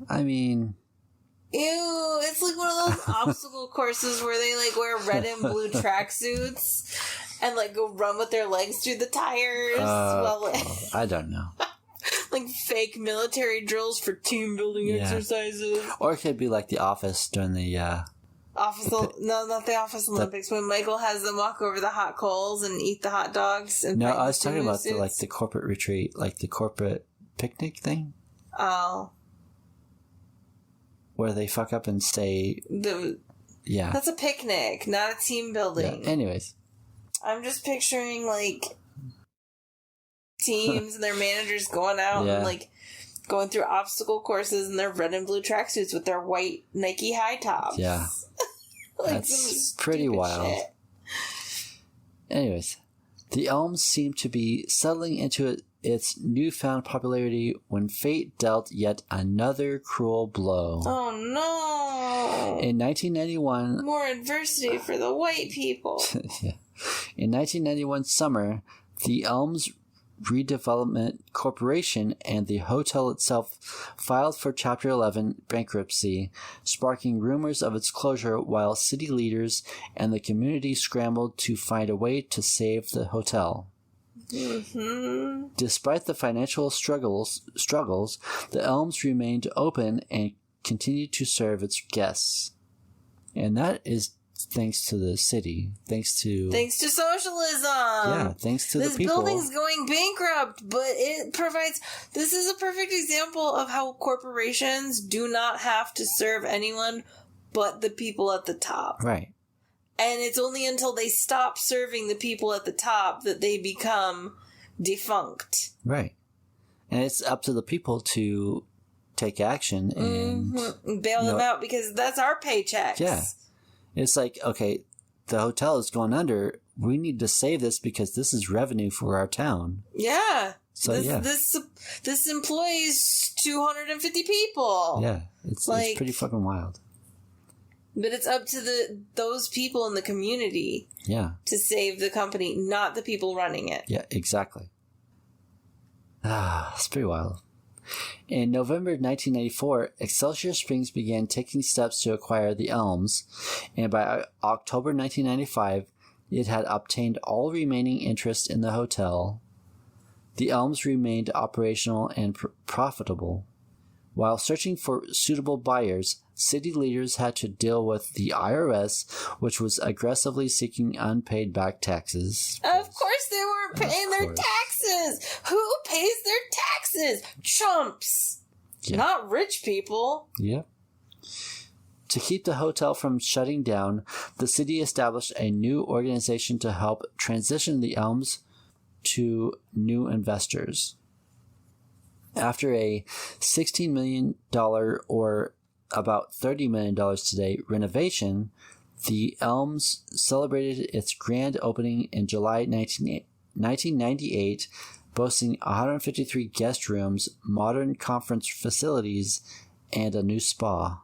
I mean... Ew, it's like one of those obstacle courses where they like wear red and blue tracksuits and like go run with their legs through the tires. I don't know. Like fake military drills for team building exercises. Or it could be like The Office during the... No, not the Office Olympics. When Michael has them walk over the hot coals and eat the hot dogs. And no, I was talking about the corporate retreat, like the corporate picnic thing. Oh. Where they fuck up and stay... Yeah. That's a picnic, not a team building. Yeah. Anyways. I'm just picturing, like, teams and their managers going out and, like, going through obstacle courses in their red and blue tracksuits with their white Nike high tops. Yeah. Like, that's pretty wild. Shit. Anyways. The Elms seem to be settling into its newfound popularity when fate dealt yet another cruel blow. Oh no! In 1991... More adversity for the white people. Yeah. In 1991 summer, the Elms Redevelopment Corporation and the hotel itself filed for Chapter 11 bankruptcy, sparking rumors of its closure while city leaders and the community scrambled to find a way to save the hotel. Mm-hmm. Despite the financial struggles, the Elms remained open and continued to serve its guests. And that is thanks to the city. Thanks to socialism. Yeah, thanks to the people. This building's going bankrupt, but it provides... This is a perfect example of how corporations do not have to serve anyone but the people at the top. Right. And it's only until they stop serving the people at the top that they become defunct. Right. And it's up to the people to take action and... bail them out because that's our paychecks. Yeah. It's like, okay, the hotel is going under. We need to save this because this is revenue for our town. Yeah. So, this employs 250 people. Yeah. It's pretty fucking wild. But it's up to those people in the community to save the company, not the people running it. Yeah, exactly. It's pretty wild. In November 1994, Excelsior Springs began taking steps to acquire the Elms, and by October 1995, it had obtained all remaining interest in the hotel. The Elms remained operational and profitable. While searching for suitable buyers, city leaders had to deal with the IRS, which was aggressively seeking unpaid back taxes. Of course they weren't paying their taxes! Who pays their taxes? Chumps! Yeah. Not rich people. Yep. To keep the hotel from shutting down, the city established a new organization to help transition the Elms to new investors. After a $16 million or about $30 million today renovation, the Elms celebrated its grand opening in July 1998, boasting 153 guest rooms, modern conference facilities, and a new spa.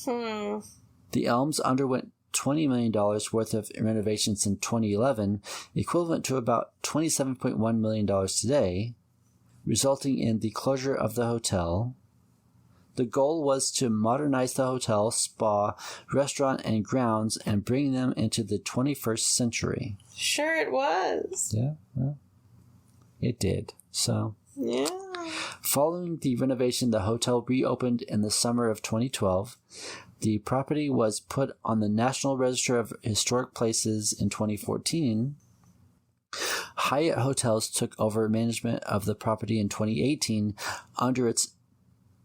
The Elms underwent $20 million worth of renovations in 2011, equivalent to about $27.1 million today, resulting in the closure of the hotel. The goal was to modernize the hotel, spa, restaurant, and grounds and bring them into the 21st century. Sure it was. Yeah, well, it did. So, yeah. Following the renovation, the hotel reopened in the summer of 2012. The property was put on the National Register of Historic Places in 2014. Hyatt Hotels took over management of the property in 2018 under its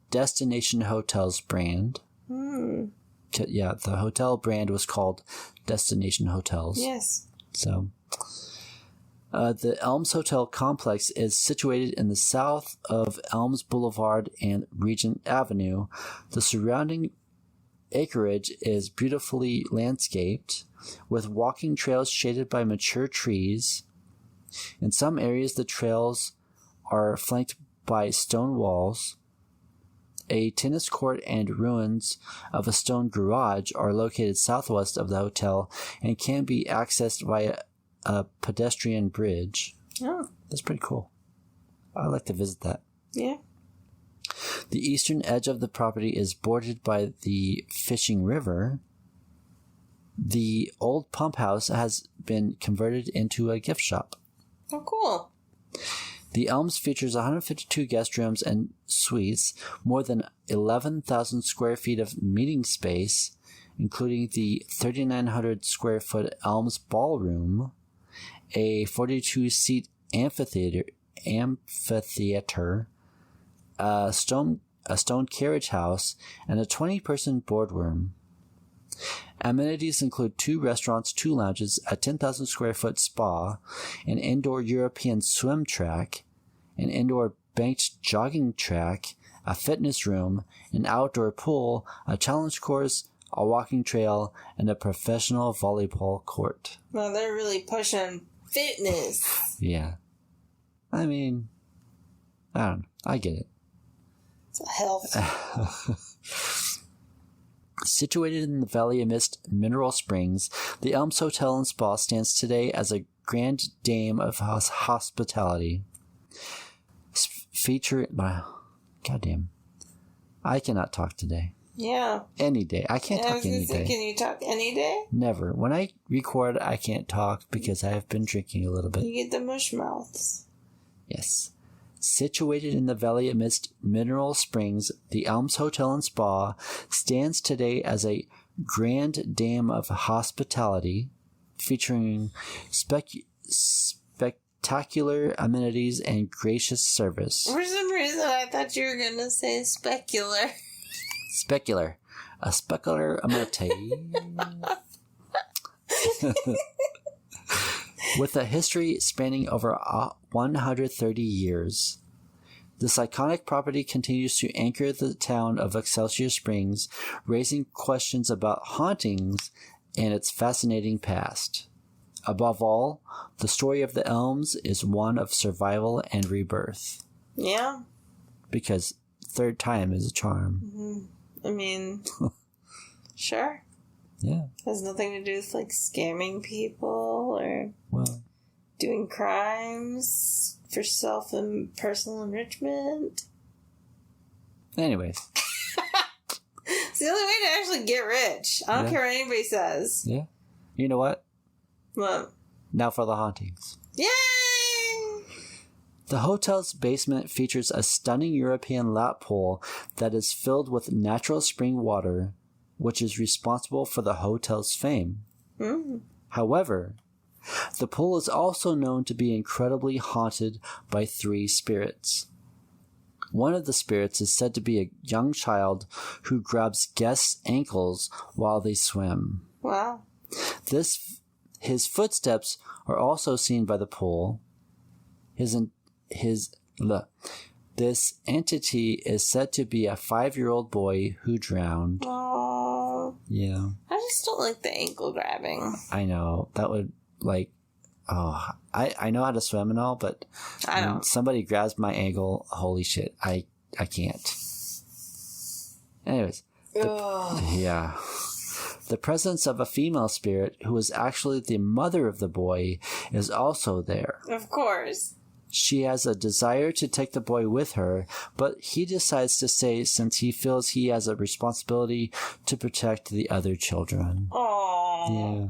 Destination Hotels brand. Yeah, the hotel brand was called Destination Hotels. Yes. So, the Elms Hotel complex is situated in the south of Elms Boulevard and Regent Avenue. The surrounding acreage is beautifully landscaped, with walking trails shaded by mature trees. In some areas, the trails are flanked by stone walls. A tennis court and ruins of a stone garage are located southwest of the hotel and can be accessed via a pedestrian bridge. Oh. That's pretty cool. I'd like to visit that. Yeah. The eastern edge of the property is bordered by the Fishing River. The old pump house has been converted into a gift shop. Oh, cool. The Elms features 152 guest rooms and suites, more than 11,000 square feet of meeting space, including the 3,900 square foot Elms Ballroom, a 42-seat amphitheater, a stone carriage house, and a 20-person boardroom. Amenities include 2 restaurants, 2 lounges, a 10,000 square foot spa, an indoor European swim track, an indoor banked jogging track, a fitness room, an outdoor pool, a challenge course, a walking trail, and a professional volleyball court. Well, they're really pushing fitness. Yeah. I mean, I don't know. I get it. It's health. Situated in the valley amidst mineral springs, the Elms Hotel and Spa stands today as a grand dame of hospitality. Goddamn. I cannot talk today. Yeah. Any day. I can't talk any day. Can you talk any day? Never. When I record, I can't talk because I have been drinking a little bit. You get the mush mouths. Yes. Situated in the valley amidst mineral springs, the Elms Hotel and Spa stands today as a grand dame of hospitality, featuring spectacular amenities and gracious service. For some reason, I thought you were going to say specular. Specular. A specular amenity. With a history spanning over 130 years. This iconic property continues to anchor the town of Excelsior Springs, raising questions about hauntings and its fascinating past. Above all, the story of the Elms is one of survival and rebirth. Yeah. Because third time is a charm. Mm-hmm. I mean, sure. Yeah. Has nothing to do with, like, scamming people or doing crimes for self and personal enrichment. Anyways. It's the only way to actually get rich. I don't care what anybody says. Yeah. You know what? What? Now for the hauntings. Yay! The hotel's basement features a stunning European lap pool that is filled with natural spring water, which is responsible for the hotel's fame. However, the pool is also known to be incredibly haunted by 3 spirits. One of the spirits is said to be a young child who grabs guests' ankles while they swim. Wow. His footsteps are also seen by the pool. This entity is said to be a 5-year-old boy who drowned. Aww. Yeah. I just don't like the ankle grabbing. I know. That would, I know how to swim and all, but when somebody grabs my ankle, holy shit, I can't. Anyways. Yeah. The presence of a female spirit, who is actually the mother of the boy, is also there. Of course. She has a desire to take the boy with her, but he decides to stay since he feels he has a responsibility to protect the other children. Aww. Yeah.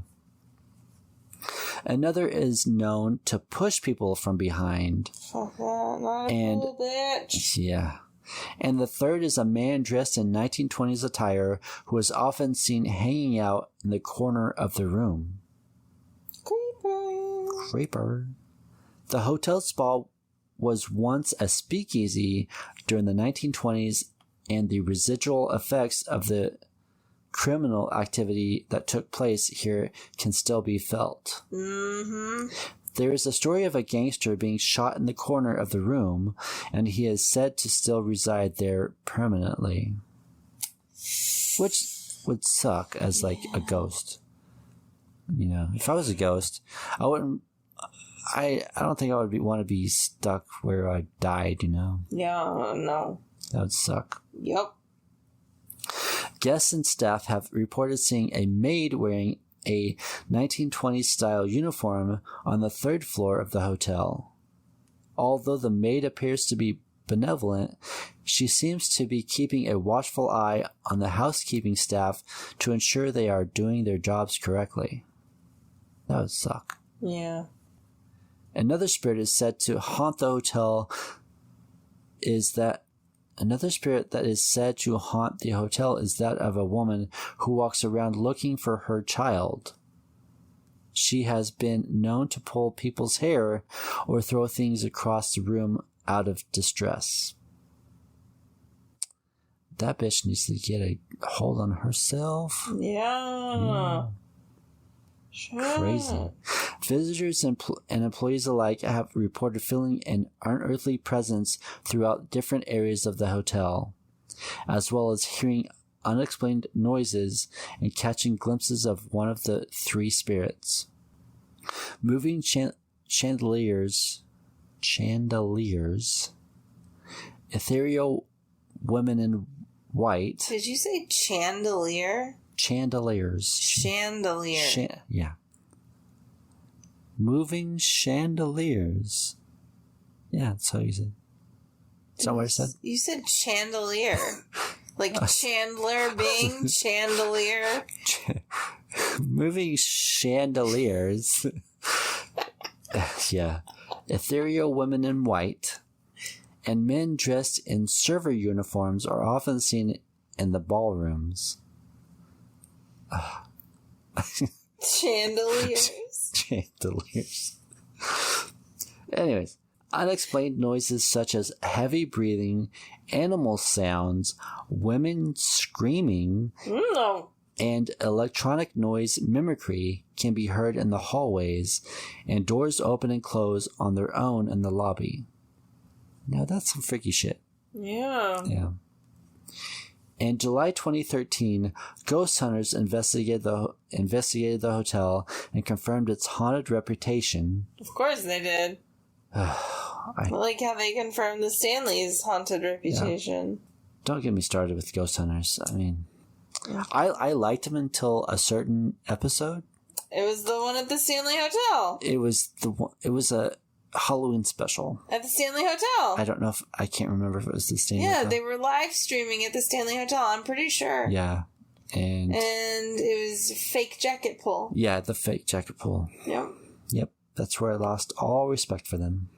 Another is known to push people from behind. Fuck that, not a cool bitch. Yeah. And the third is a man dressed in 1920s attire who is often seen hanging out in the corner of the room. Creeper. The hotel spa was once a speakeasy during the 1920s, and the residual effects of the criminal activity that took place here can still be felt. Mm-hmm. There is a story of a gangster being shot in the corner of the room, and he is said to still reside there permanently. Which would suck as, a ghost. You know, if I was a ghost, I wouldn't... I don't think I would want to be stuck where I died, you know? Yeah, no. That would suck. Yep. Guests and staff have reported seeing a maid wearing a 1920s style uniform on the 3rd floor of the hotel. Although the maid appears to be benevolent, she seems to be keeping a watchful eye on the housekeeping staff to ensure they are doing their jobs correctly. That would suck. Yeah. Another spirit is said to haunt the hotel Another spirit that is said to haunt the hotel is that of a woman who walks around looking for her child. She has been known to pull people's hair or throw things across the room out of distress. That bitch needs to get a hold on herself. Yeah. Sure. Crazy. Visitors and employees alike have reported feeling an unearthly presence throughout different areas of the hotel, as well as hearing unexplained noises and catching glimpses of one of the 3 spirits. Moving chandeliers, ethereal women in white. Did you say chandelier? Chandeliers. Chandelier. Yeah. Moving chandeliers. Yeah, that's how you said. Is that what I said? You said chandelier. Like Chandler Bing, chandelier. Moving chandeliers. Yeah. Ethereal women in white and men dressed in server uniforms are often seen in the ballrooms. Chandeliers. Chandeliers. Anyways, unexplained noises such as heavy breathing, animal sounds, women screaming, and electronic noise mimicry can be heard in the hallways, and doors open and close on their own in the lobby. Now that's some freaky shit. Yeah. Yeah. In July 2013, ghost hunters investigated the hotel and confirmed its haunted reputation. Of course they did. I like how they confirmed the Stanley's haunted reputation. Yeah. Don't get me started with ghost hunters. I mean, I liked them until a certain episode. It was the one at the Stanley Hotel. It was Halloween special. At the Stanley Hotel. I don't know if... I can't remember if it was the Stanley Hotel. Yeah, they were live streaming at the Stanley Hotel, I'm pretty sure. Yeah. And it was fake jacket pull. Yeah, the fake jacket pull. Yep. That's where I lost all respect for them.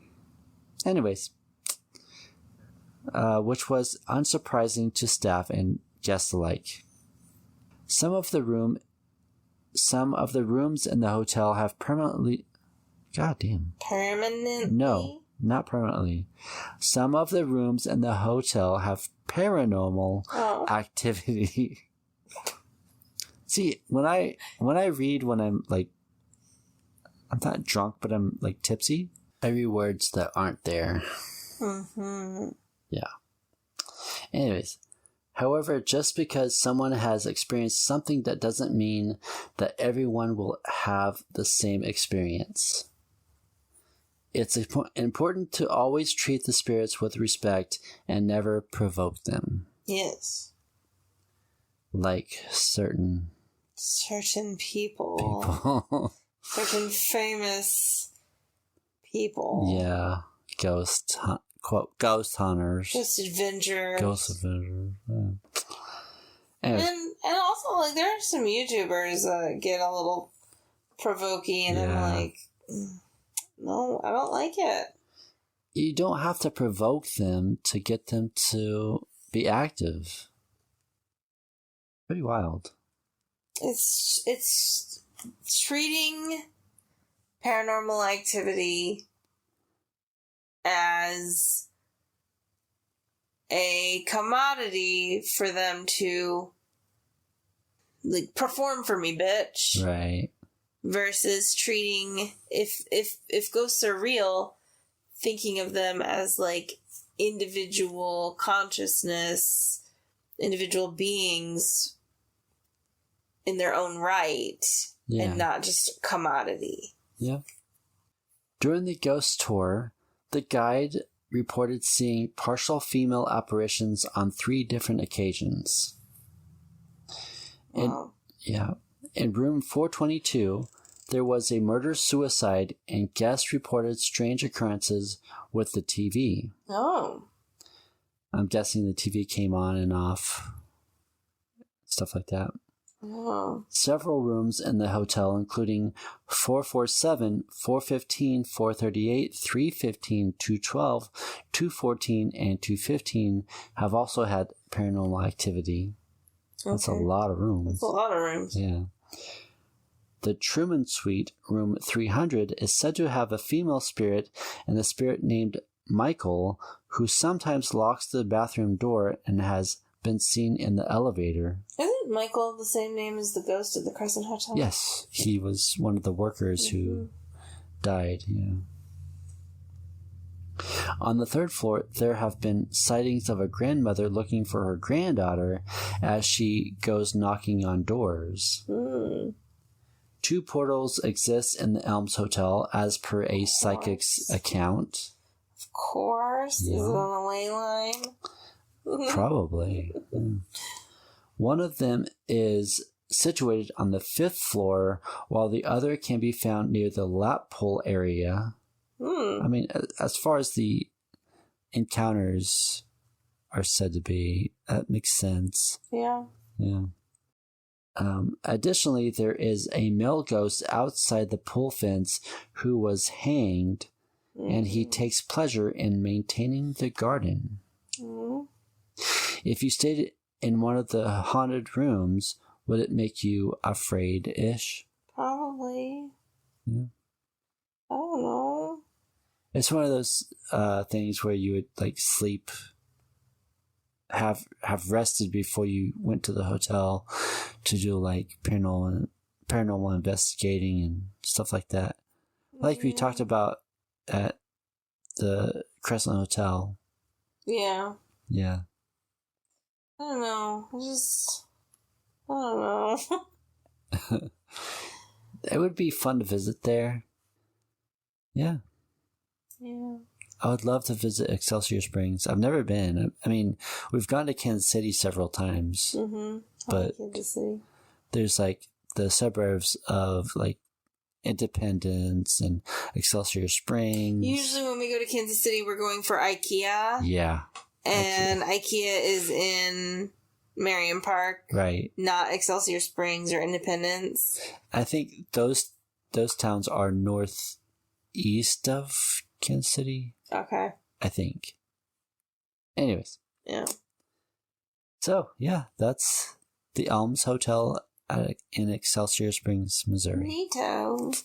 Anyways. Which was unsurprising to staff and guests alike. Some of the rooms in the hotel have permanently... God damn. Permanently? No, not permanently. Some of the rooms in the hotel have paranormal activity. See, when I read when I'm like, I'm not drunk, but I'm like tipsy, I read words that aren't there. Mm-hmm. Yeah. Anyways, however, just because someone has experienced something, that doesn't mean that everyone will have the same experience. It's important to always treat the spirits with respect and never provoke them. Yes. Like certain people. Certain famous people. Yeah. Ghost hunters. Ghost adventurers. Yeah. Anyways. And also, like, there are some YouTubers that get a little provoking, and I'm like, no, I don't like it. You don't have to provoke them to get them to be active. Pretty wild. It's treating paranormal activity as a commodity for them to, like, perform for me, bitch. Right. Versus treating, if ghosts are real, thinking of them as, like, individual consciousness, individual beings in their own right, and not just commodity. Yeah. During the ghost tour, the guide reported seeing partial female apparitions on 3 different occasions. Wow. In room 422, there was a murder-suicide, and guests reported strange occurrences with the TV. Oh. I'm guessing the TV came on and off. Stuff like that. Oh. Several rooms in the hotel, including 447, 415, 438, 315, 212, 214, and 215, have also had paranormal activity. That's a lot of rooms. That's a lot of rooms. Yeah. The Truman Suite, room 300, is said to have a female spirit and a spirit named Michael, who sometimes locks the bathroom door and has been seen in the elevator. Isn't Michael the same name as the ghost of the Crescent Hotel? Yes, he was one of the workers who died, On the 3rd floor, there have been sightings of a grandmother looking for her granddaughter as she goes knocking on doors. 2 portals exist in the Elms Hotel as per a psychic's account. Of course. Yeah. Is it on the ley line? Probably. One of them is situated on the 5th floor, while the other can be found near the lap pole area. I mean, as far as the encounters are said to be, that makes sense. Yeah. Additionally, there is a male ghost outside the pool fence who was hanged, and he takes pleasure in maintaining the garden. If you stayed in one of the haunted rooms, would it make you afraid-ish? Probably. Yeah. I don't know. It's one of those things where you would like sleep, have rested before you went to the hotel to do like paranormal investigating and stuff like that. Like we talked about at the Crescent Hotel. Yeah. Yeah. I don't know. I don't know. It would be fun to visit there. Yeah. Yeah. I would love to visit Excelsior Springs. I've never been. I mean, we've gone to Kansas City several times. Mm-hmm. But Kansas City. There's like the suburbs of like Independence and Excelsior Springs. Usually when we go to Kansas City, we're going for IKEA. Yeah. And IKEA is in Marion Park. Right. Not Excelsior Springs or Independence. I think those towns are northeast of Kansas City. Okay. I think. Anyways. Yeah. So, yeah, that's the Elms Hotel in Excelsior Springs, Missouri. Neato.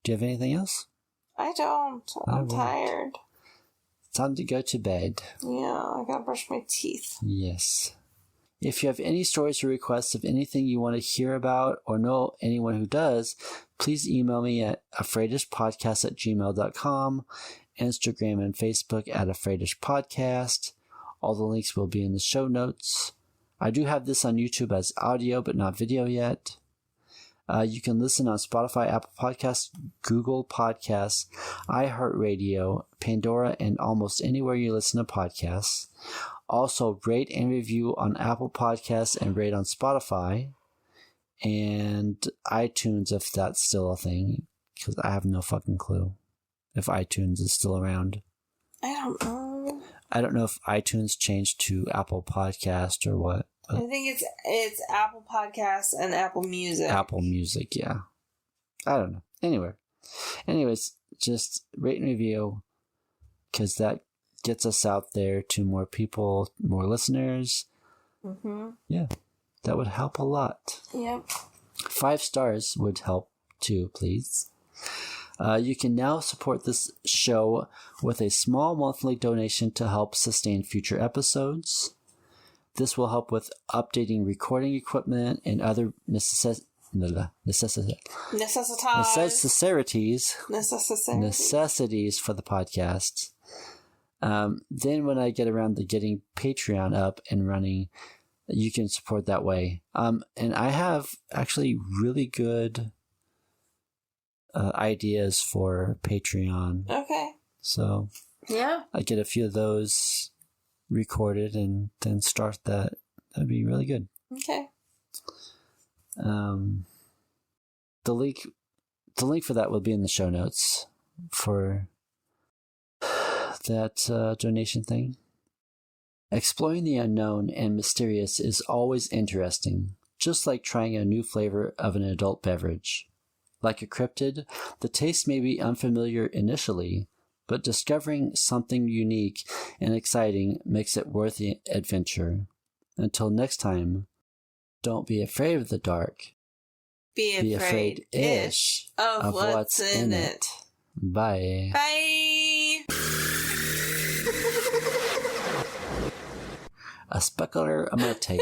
Do you have anything else? I don't. I'm tired. Time to go to bed. Yeah, I gotta brush my teeth. Yes. If you have any stories or requests of anything you want to hear about or know anyone who does, please email me at afraidishpodcast@gmail.com, Instagram and Facebook at afraidishpodcast. All the links will be in the show notes. I do have this on YouTube as audio, but not video yet. You can listen on Spotify, Apple Podcasts, Google Podcasts, iHeartRadio, Pandora, and almost anywhere you listen to podcasts. Also, rate and review on Apple Podcasts and rate on Spotify and iTunes if that's still a thing, because I have no fucking clue if iTunes is still around. I don't know. I don't know if iTunes changed to Apple Podcast or what. I think it's Apple Podcasts and Apple Music. Apple Music, yeah. I don't know. Anyways, just rate and review, because that gets us out there to more people, more listeners. Mm-hmm. Yeah, that would help a lot. Yep. 5 stars would help too, please. You can now support this show with a small monthly donation to help sustain future episodes. This will help with updating recording equipment and other necessities for the podcast. Then when I get around to getting Patreon up and running, you can support that way. And I have actually really good ideas for Patreon. Okay. So yeah, I get a few of those recorded and then start that. That'd be really good. Okay. The link for that will be in the show notes for that donation thing. Exploring the unknown and mysterious is always interesting, just like trying a new flavor of an adult beverage. Like a cryptid, the taste may be unfamiliar initially, but discovering something unique and exciting makes it worth the adventure. Until next time, don't be afraid of the dark. Be afraid-ish of what's in it. Bye. Bye. A specular amate.